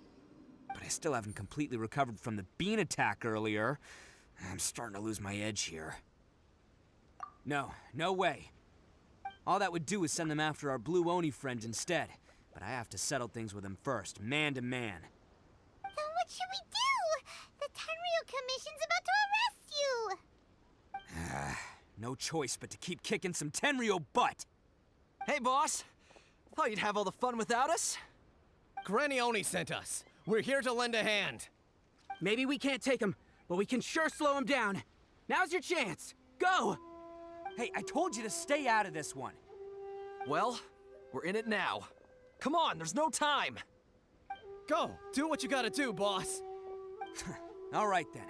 But I still haven't completely recovered from the bean attack earlier. I'm starting to lose my edge here. No way. All that would do is send them after our blue Oni friend instead. But I have to settle things with him first, man to man. Then what should we do? The Tenryu Commission's about to arrest you! No choice but to keep kicking some Tenryu butt. Hey, boss. Thought you'd have all the fun without us? Granny Oni sent us. We're here to lend a hand. Maybe we can't take him, but we can sure slow him down. Now's your chance. Go! Hey, I told you to stay out of this one. Well, we're in it now. Come on, there's no time. Go, do what you gotta do, boss. All right then.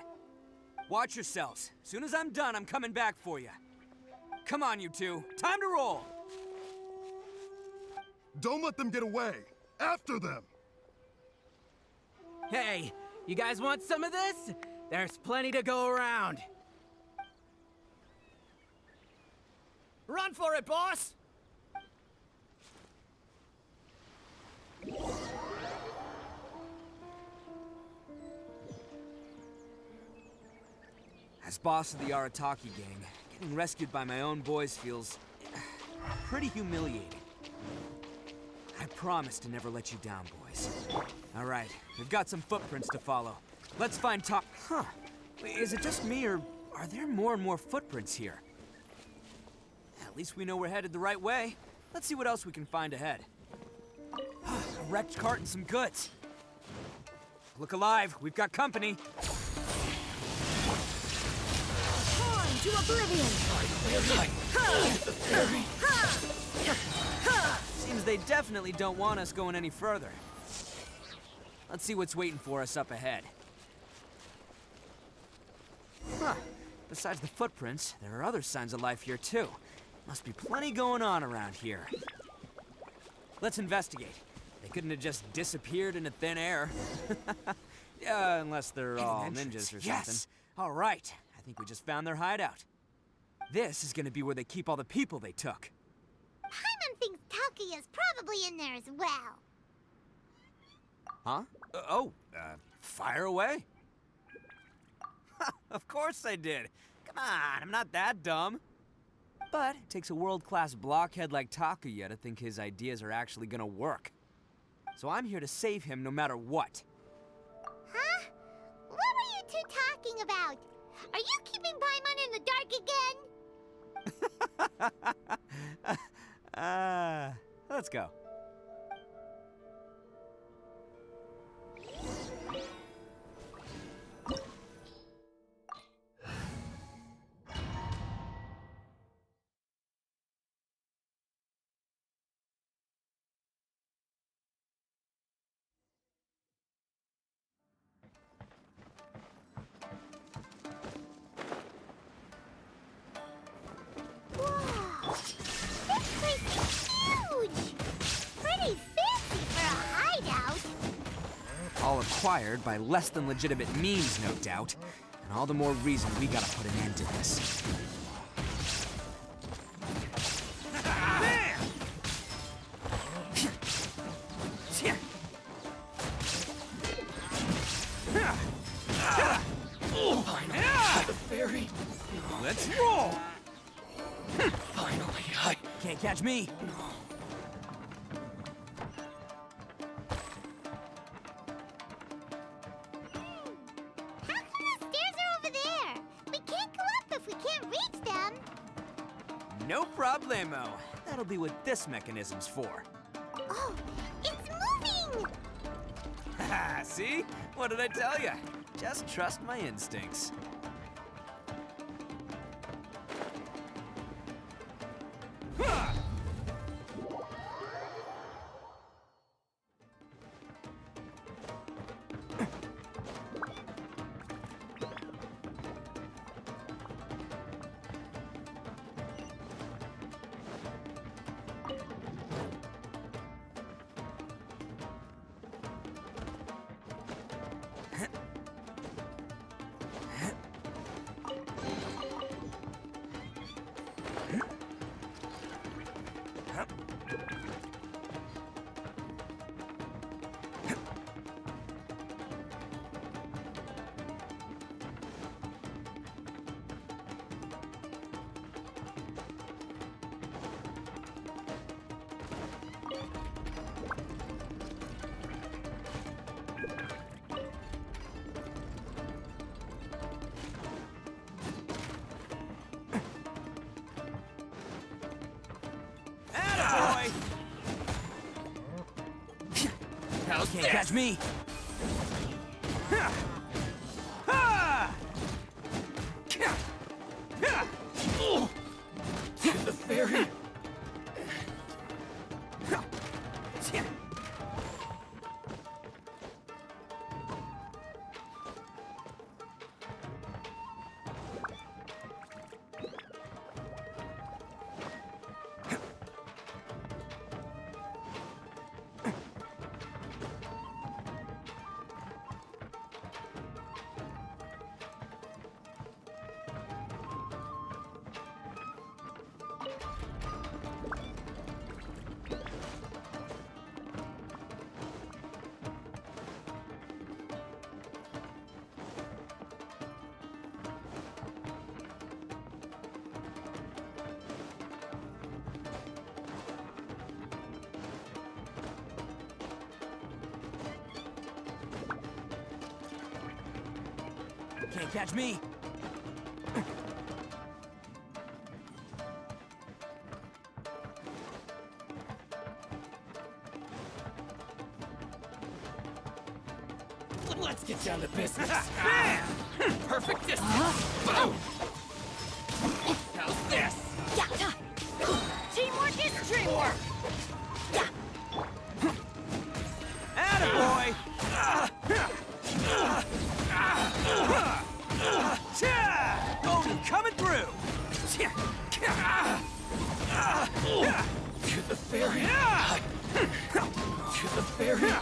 Watch yourselves. As soon as I'm done, I'm coming back for you. Come on, you two. Time to roll. Don't let them get away! After them! Hey, you guys want some of this? There's plenty to go around. Run for it, boss! As boss of the Arataki gang, getting rescued by my own boys feels pretty humiliating. I promise to never let you down, boys. All right, we've got some footprints to follow. Let's find top. Huh. Is it just me, or are there more and more footprints here? At least we know we're headed the right way. Let's see what else we can find ahead. A wrecked cart and some goods. Look alive, we've got company. Torn to oblivion! Seems they definitely don't want us going any further. Let's see what's waiting for us up ahead. Huh. Besides the footprints, there are other signs of life here too. Must be plenty going on around here. Let's investigate. They couldn't have just disappeared into thin air. Yeah, unless they're all ninjas or something. Yes! All right. I think we just found their hideout. This is gonna be where they keep all the people they took. Paimon thinks Takuya's probably in there as well. Huh? Fire away. Of course I did. Come on, I'm not that dumb. But it takes a world-class blockhead like Takuya to think his ideas are actually gonna work. So I'm here to save him no matter what. Huh? What were you two talking about? Are you keeping Paimon in the dark again? Let's go. acquired by less than legitimate means, no doubt. And all the more reason we gotta put an end to this. Fairy. Let's roll! Finally, I... Can't catch me. How come the stairs are over there? We can't go up if we can't reach them. No problemo. That'll be what this mechanism's for. Oh, it's moving! Haha, see? What did I tell you? Just trust my instincts. Attaboy! Can't catch me! The fairy. Can't catch me! Let's get down to business. Perfect distance. Boom! How's this? Teamwork is dreamwork! Attaboy! Odin coming through! To the fairy. To the fairy.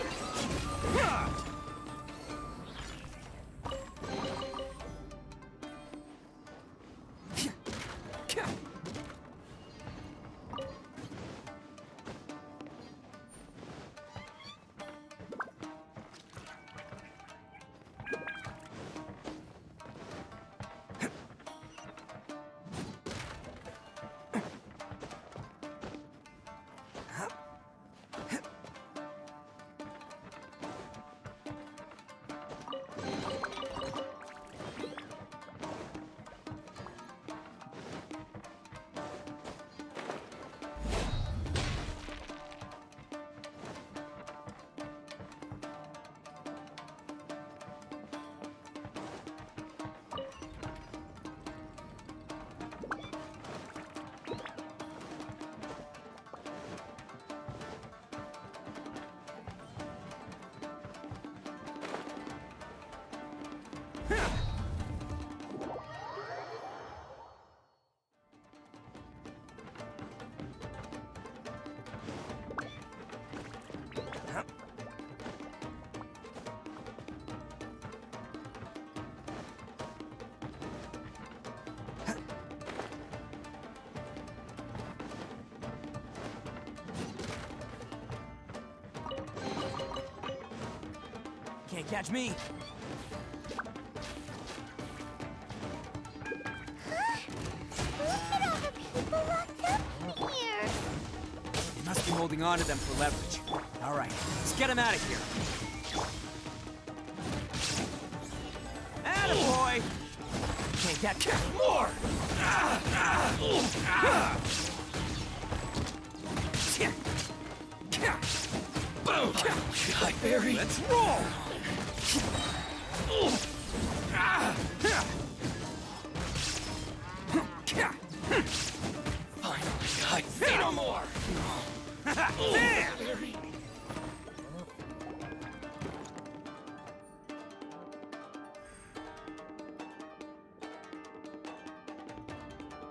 catch me. Look at all the people locked up in here. They must be holding on to them for leverage. All right, let's get them out of here. Attaboy! Can't get more! Boom! Hi, Barry. Let's roll! Finally, I say no more. There! Barry.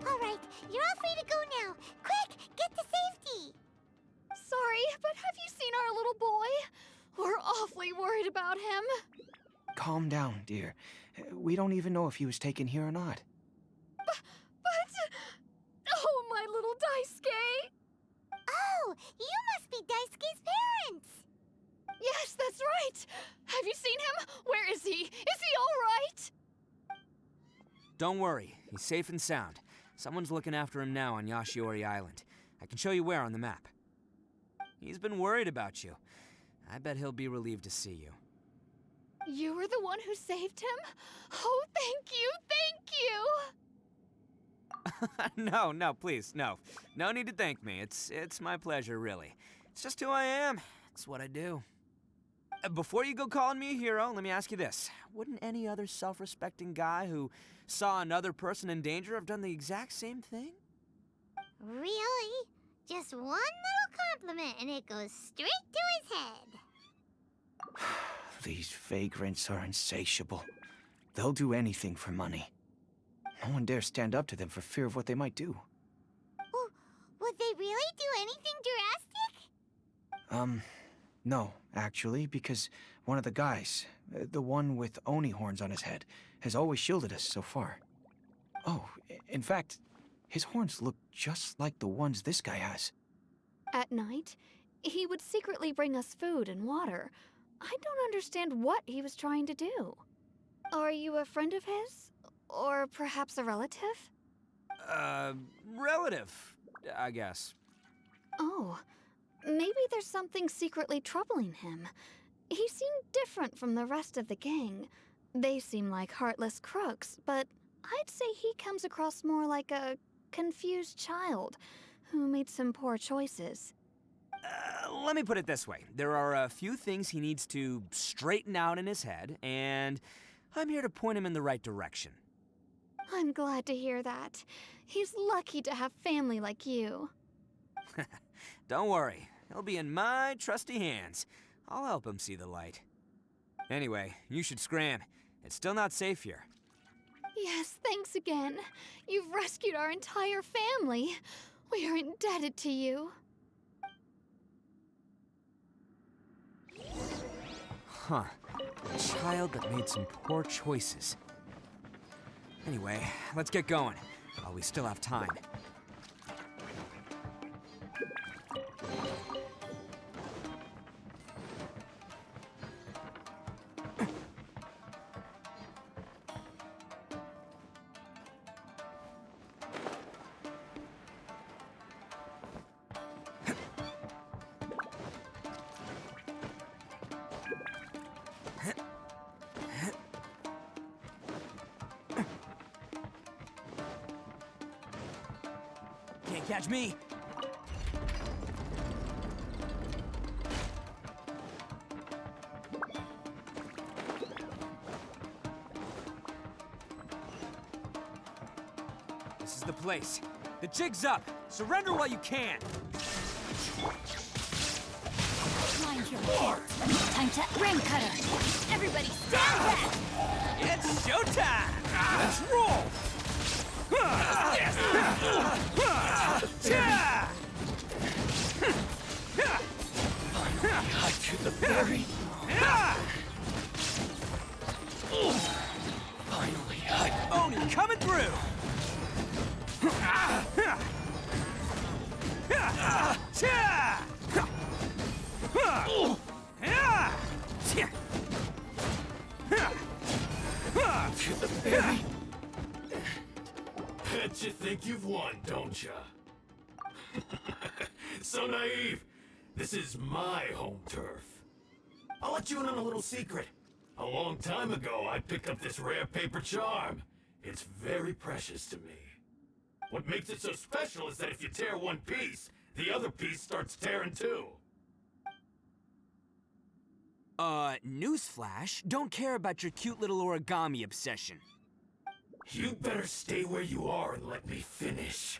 All right, you're all free to go now. Quick, get to safety. Sorry, but have you seen our little boy? We're awfully worried about him. Calm down, dear. We don't even know if he was taken here or not. But... Oh, my little Daisuke! Oh, you must be Daisuke's parents. Yes, that's right! Have you seen him? Where is he? Is he all right? Don't worry, he's safe and sound. Someone's looking after him now on Yashiori Island. I can show you where on the map. He's been worried about you. I bet he'll be relieved to see you. You were the one who saved him? Oh, thank you, thank you! No, please, no. No need to thank me. It's my pleasure, really. It's just who I am. It's what I do. Before you go calling me a hero, let me ask you this. Wouldn't any other self-respecting guy who saw another person in danger have done the exact same thing? Really? Just one little compliment and it goes straight to his head. These vagrants are insatiable. They'll do anything for money. No one dares stand up to them for fear of what they might do. Would they really do anything drastic? No, actually, because one of the guys, the one with Oni horns on his head, has always shielded us so far. Oh, in fact, his horns look just like the ones this guy has. At night, he would secretly bring us food and water. I don't understand what he was trying to do. Are you a friend of his? Or perhaps a relative? Relative, I guess. Oh, maybe there's something secretly troubling him. He seemed different from the rest of the gang. They seem like heartless crooks, but I'd say he comes across more like a confused child who made some poor choices. Let me put it this way. There are a few things he needs to straighten out in his head, and I'm here to point him in the right direction. I'm glad to hear that. He's lucky to have family like you. Don't worry. He'll be in my trusty hands. I'll help him see the light. Anyway, you should scram. It's still not safe here. Yes, thanks again. You've rescued our entire family. We are indebted to you. Huh. A child that made some poor choices. Anyway, let's get going, while we still have time. Can't catch me. This is the place. The jig's up. Surrender while you can. Mind your fort. Time to ring cutter. Everybody stand back. It's showtime. Let's roll. Hide to the ferry. Finally, Oni coming through. Bet you think you've won, don't ya? So naive. This is my home turf. I'll let you in on a little secret. A long time ago, I picked up this rare paper charm. It's very precious to me. What makes it so special is that if you tear one piece, the other piece starts tearing too. Newsflash, don't care about your cute little origami obsession. You'd better stay where you are and let me finish.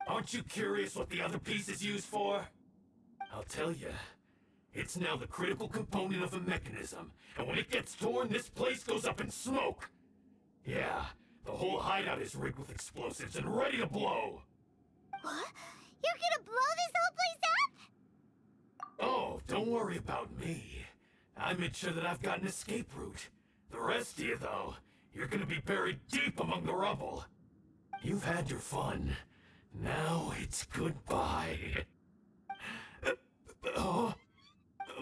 Aren't you curious what the other piece is used for? I'll tell you. It's now the critical component of a mechanism, and when it gets torn, this place goes up in smoke. Yeah, the whole hideout is rigged with explosives and ready to blow. What? You're gonna blow this whole place up? Oh, don't worry about me. I made sure that I've got an escape route. The rest of you, though, you're gonna be buried deep among the rubble. You've had your fun. Now it's goodbye.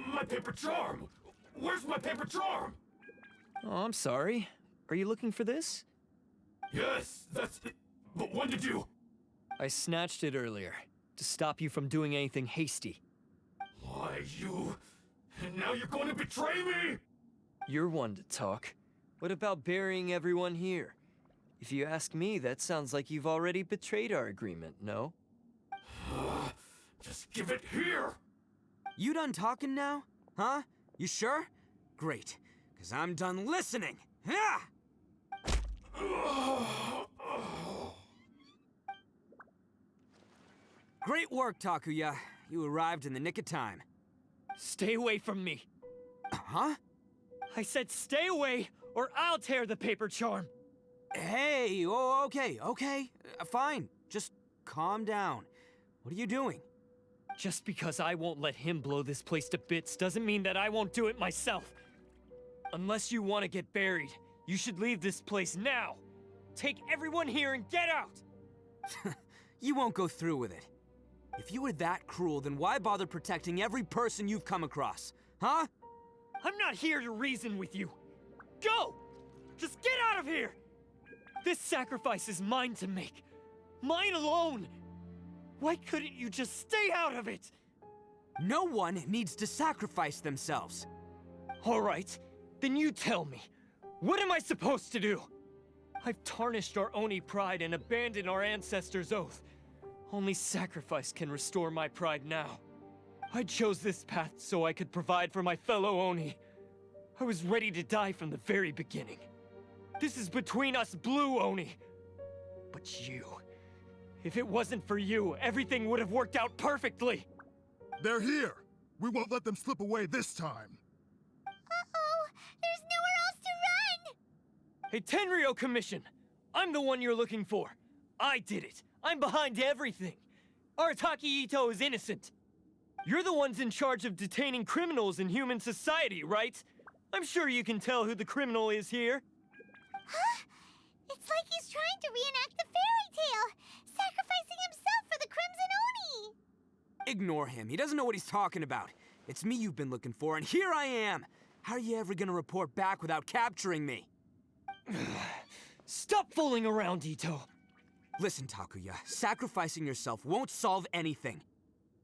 My paper charm! Where's my paper charm? Oh, I'm sorry. Are you looking for this? Yes, that's it. But when did you... I snatched it earlier, to stop you from doing anything hasty. Why, you... And now you're going to betray me? You're one to talk. What about burying everyone here? If you ask me, that sounds like you've already betrayed our agreement, no? Just give it here! You done talking now? Huh? You sure? Great, because I'm done listening. Ha! Great work, Takuya. You arrived in the nick of time. Stay away from me. Huh? I said stay away, or I'll tear the paper charm. Hey, oh, okay. Fine. Just calm down. What are you doing? Just because I won't let him blow this place to bits doesn't mean that I won't do it myself. Unless you want to get buried, you should leave this place now. Take everyone here and get out! You won't go through with it. If you were that cruel, then why bother protecting every person you've come across? Huh? I'm not here to reason with you. Go! Just get out of here! This sacrifice is mine to make. Mine alone! Why couldn't you just stay out of it? No one needs to sacrifice themselves. All right, then you tell me. What am I supposed to do? I've tarnished our Oni pride and abandoned our ancestors' oath. Only sacrifice can restore my pride now. I chose this path so I could provide for my fellow Oni. I was ready to die from the very beginning. This is between us Blue Oni. But you... If it wasn't for you, everything would have worked out perfectly! They're here! We won't let them slip away this time! Uh-oh! There's nowhere else to run! Hey, Tenryo Commission! I'm the one you're looking for. I did it. I'm behind everything. Arataki Itto is innocent. You're the ones in charge of detaining criminals in human society, right? I'm sure you can tell who the criminal is here. Huh? It's like he's trying to reenact the fairy tale! Sacrificing himself for the Crimson Oni! Ignore him. He doesn't know what he's talking about. It's me you've been looking for, and here I am! How are you ever gonna report back without capturing me? Stop fooling around, Itto! Listen, Takuya. Sacrificing yourself won't solve anything.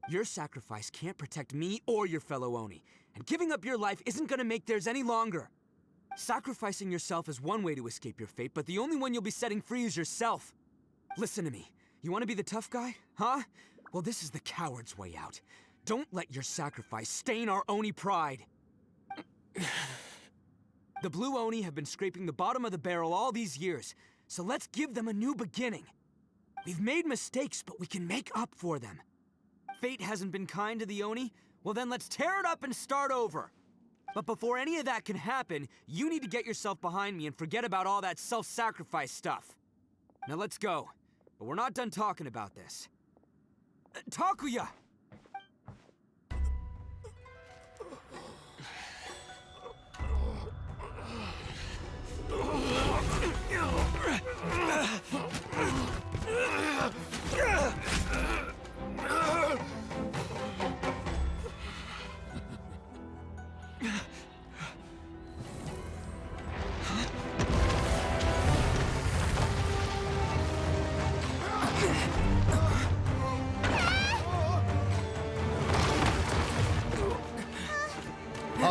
Your sacrifice can't protect me or your fellow Oni, and giving up your life isn't gonna make theirs any longer. Sacrificing yourself is one way to escape your fate, but the only one you'll be setting free is yourself. Listen to me. You want to be the tough guy? Huh? Well, this is the coward's way out. Don't let your sacrifice stain our Oni pride. The Blue Oni have been scraping the bottom of the barrel all these years, so let's give them a new beginning. We've made mistakes, but we can make up for them. Fate hasn't been kind to the Oni? Well then let's tear it up and start over. But before any of that can happen, you need to get yourself behind me and forget about all that self-sacrifice stuff. Now let's go. But we're not done talking about this. Takuya!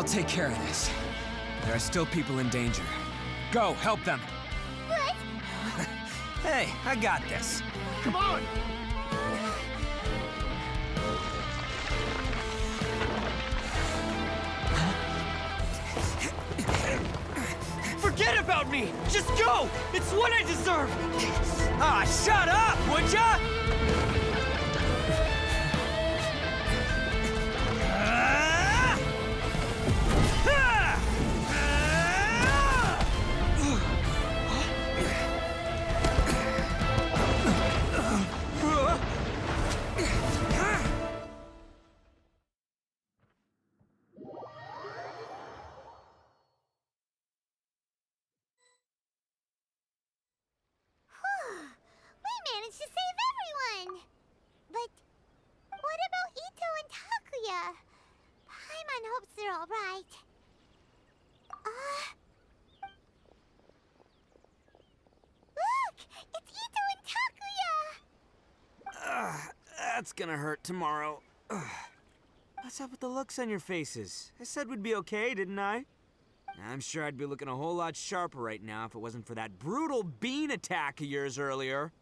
I'll take care of this. There are still people in danger. Go, help them. What? Hey, I got this. Come on! Forget about me! Just go! It's what I deserve! Ah, shut up, would ya? We managed to save everyone! But what about Itto and Takuya? Paimon hopes they're alright. Look! It's Itto and Takuya! That's gonna hurt tomorrow. What's up with the looks on your faces? I said we'd be okay, didn't I? I'm sure I'd be looking a whole lot sharper right now if it wasn't for that brutal bean attack of yours earlier.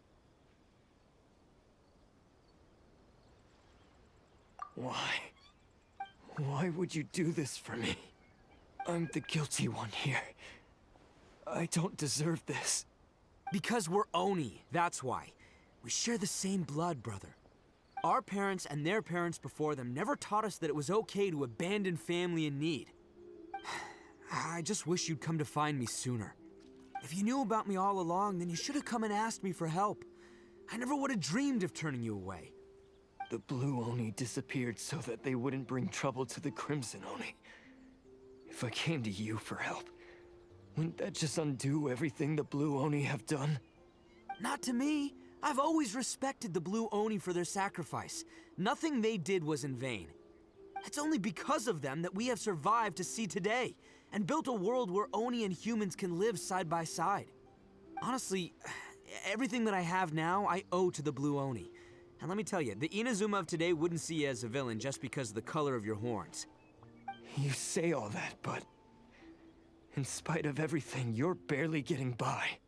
Why? Why would you do this for me? I'm the guilty one here. I don't deserve this. Because we're Oni, that's why. We share the same blood, brother. Our parents and their parents before them never taught us that it was okay to abandon family in need. I just wish you'd come to find me sooner. If you knew about me all along, then you should have come and asked me for help. I never would have dreamed of turning you away. The Blue Oni disappeared so that they wouldn't bring trouble to the Crimson Oni. If I came to you for help, wouldn't that just undo everything the Blue Oni have done? Not to me. I've always respected the Blue Oni for their sacrifice. Nothing they did was in vain. It's only because of them that we have survived to see today, and built a world where Oni and humans can live side by side. Honestly, everything that I have now, I owe to the Blue Oni. And let me tell you, the Inazuma of today wouldn't see you as a villain just because of the color of your horns. You say all that, but in spite of everything, you're barely getting by.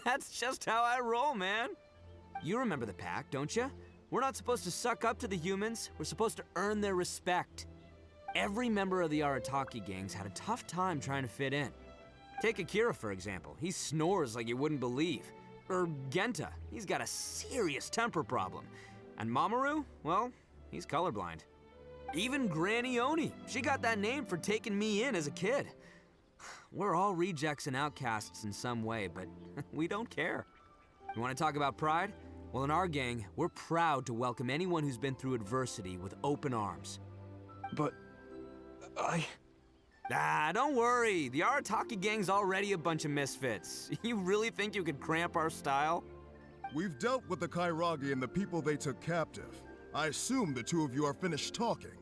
That's just how I roll, man. You remember the pack, don't you? We're not supposed to suck up to the humans. We're supposed to earn their respect. Every member of the Arataki gangs had a tough time trying to fit in. Take Akira, for example. He snores like you wouldn't believe. Or Genta. He's got a serious temper problem. And Mamoru, well, he's colorblind. Even Granny Oni. She got that name for taking me in as a kid. We're all rejects and outcasts in some way, but we don't care. You want to talk about pride? Well, in our gang, we're proud to welcome anyone who's been through adversity with open arms. But don't worry. The Arataki gang's already a bunch of misfits. You really think you could cramp our style? We've dealt with the Kairagi and the people they took captive. I assume the two of you are finished talking.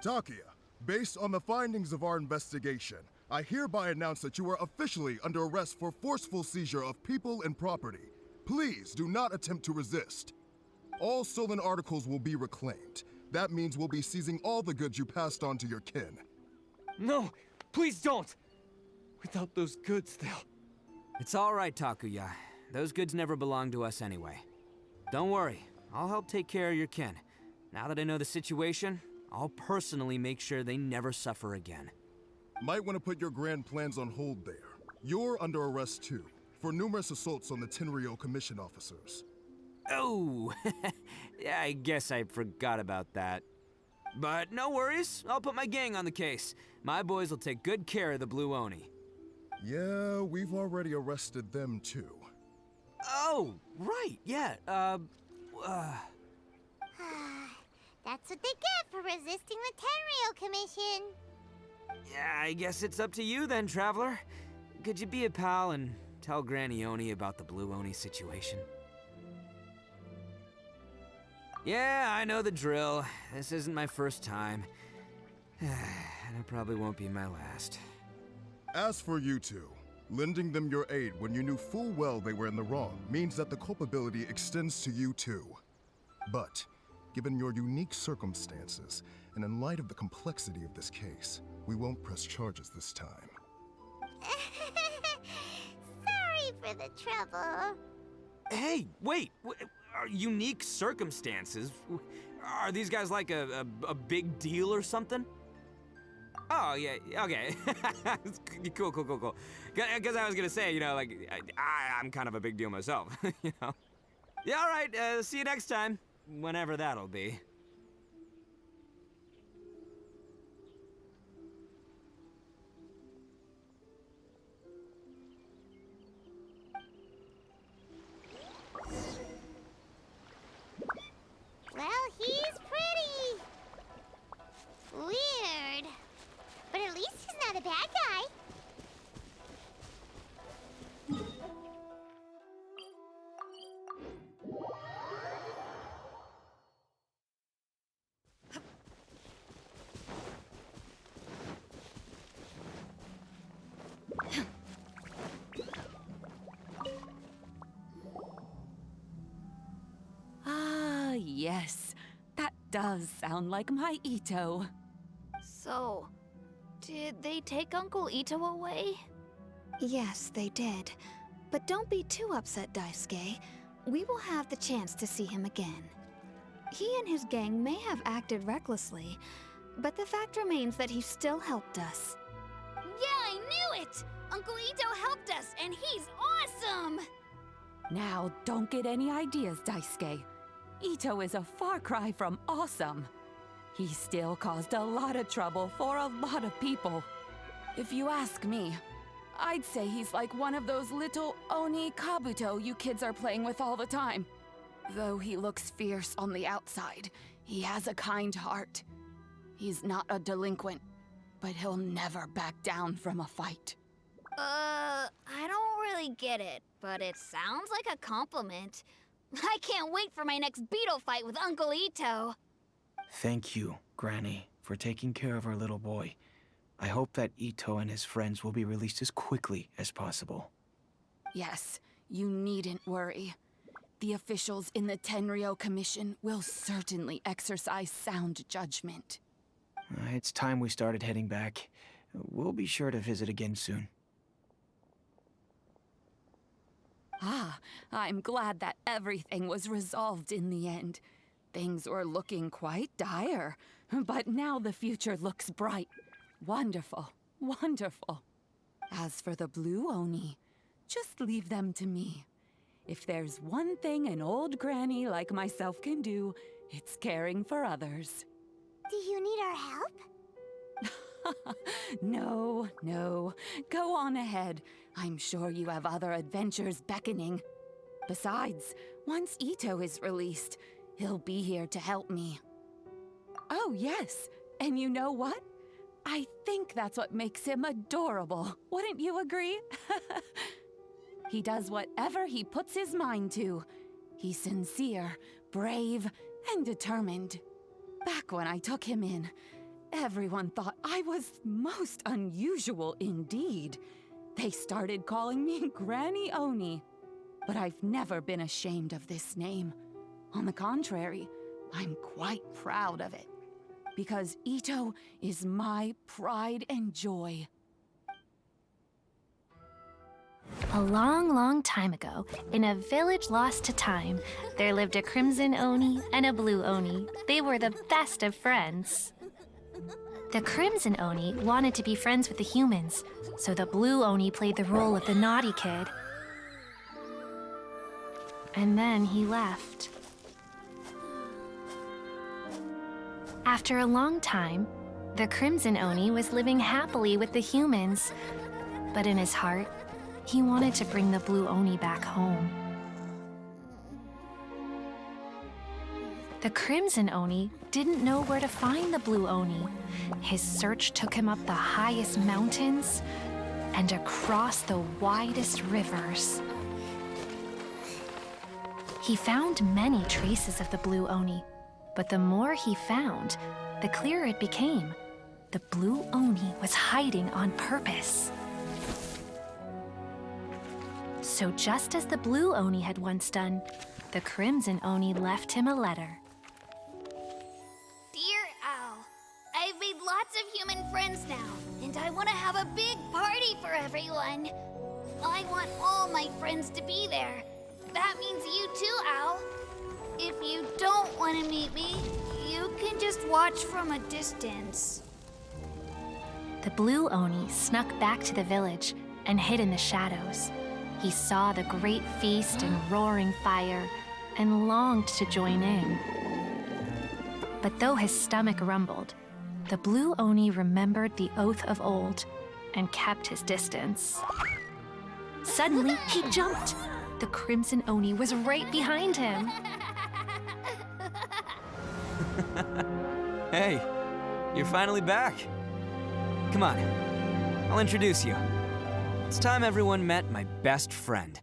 Takuya, based on the findings of our investigation, I hereby announce that you are officially under arrest for forceful seizure of people and property. Please do not attempt to resist. All stolen articles will be reclaimed. That means we'll be seizing all the goods you passed on to your kin. No, please don't! Without those goods, they'll... It's all right, Takuya. Those goods never belonged to us anyway. Don't worry, I'll help take care of your kin. Now that I know the situation, I'll personally make sure they never suffer again. Might want to put your grand plans on hold there. You're under arrest too, for numerous assaults on the Tenryo Commission officers. Oh, yeah, I guess I forgot about that. But no worries, I'll put my gang on the case. My boys will take good care of the Blue Oni. Yeah, we've already arrested them too. Oh, right, yeah, That's what they get for resisting the Tenryo Commission. Yeah, I guess it's up to you then, Traveler. Could you be a pal and tell Granny Oni about the Blue Oni situation? Yeah, I know the drill. This isn't my first time. And it probably won't be my last. As for you two, lending them your aid when you knew full well they were in the wrong means that the culpability extends to you too. But, given your unique circumstances, and in light of the complexity of this case, we won't press charges this time. Sorry for the trouble. Hey, wait! Unique circumstances? Are these guys like a big deal or something? Oh, yeah, okay. Cool. Because I was gonna say, you know, like, I'm kind of a big deal myself, you know? Yeah, all right, see you next time. Whenever that'll be. Well, he's pretty. Weird. But at least he's not a bad guy. Ah, yes. That does sound like my Itto. So, did they take Uncle Itto away? Yes, they did. But don't be too upset, Daisuke. We will have the chance to see him again. He and his gang may have acted recklessly, but the fact remains that he still helped us. Yeah, I knew it! Uncle Itto helped us, and he's awesome! Now, don't get any ideas, Daisuke. Itto is a far cry from awesome. He still caused a lot of trouble for a lot of people. If you ask me, I'd say he's like one of those little Oni Kabuto you kids are playing with all the time. Though he looks fierce on the outside, he has a kind heart. He's not a delinquent, but he'll never back down from a fight. I don't really get it, but it sounds like a compliment. I can't wait for my next beetle fight with Uncle Itto. Thank you, Granny, for taking care of our little boy. I hope that Itto and his friends will be released as quickly as possible. Yes, you needn't worry. The officials in the Tenryo Commission will certainly exercise sound judgment. It's time we started heading back. We'll be sure to visit again soon. Ah, I'm glad that everything was resolved in the end. Things were looking quite dire, but now the future looks bright. Wonderful, wonderful. As for the Blue Oni, just leave them to me. If there's one thing an old granny like myself can do, it's caring for others. Do you need our help? No. Go on ahead. I'm sure you have other adventures beckoning. Besides, once Itto is released, he'll be here to help me. Oh, yes. And you know what? I think that's what makes him adorable. Wouldn't you agree? He does whatever he puts his mind to. He's sincere, brave, and determined. Back when I took him in, everyone thought I was most unusual indeed. They started calling me Granny Oni. But I've never been ashamed of this name. On the contrary, I'm quite proud of it. Because Itto is my pride and joy. A long, long time ago, in a village lost to time, there lived a Crimson Oni and a Blue Oni. They were the best of friends. The Crimson Oni wanted to be friends with the humans, so the Blue Oni played the role of the naughty kid. And then he left. After a long time, the Crimson Oni was living happily with the humans, but in his heart, he wanted to bring the Blue Oni back home. The Crimson Oni didn't know where to find the Blue Oni. His search took him up the highest mountains and across the widest rivers. He found many traces of the Blue Oni, but the more he found, the clearer it became. The Blue Oni was hiding on purpose. So just as the Blue Oni had once done, the Crimson Oni left him a letter. friends now, and I want to have a big party for everyone. I want all my friends to be there. That means you too, Al. If you don't want to meet me, you can just watch from a distance. The blue Oni snuck back to the village and hid in the shadows. He saw the great feast and roaring fire and longed to join in. But though his stomach rumbled, the blue Oni remembered the oath of old and kept his distance. Suddenly, he jumped. The Crimson Oni was right behind him. Hey, you're finally back. Come on, I'll introduce you. It's time everyone met my best friend.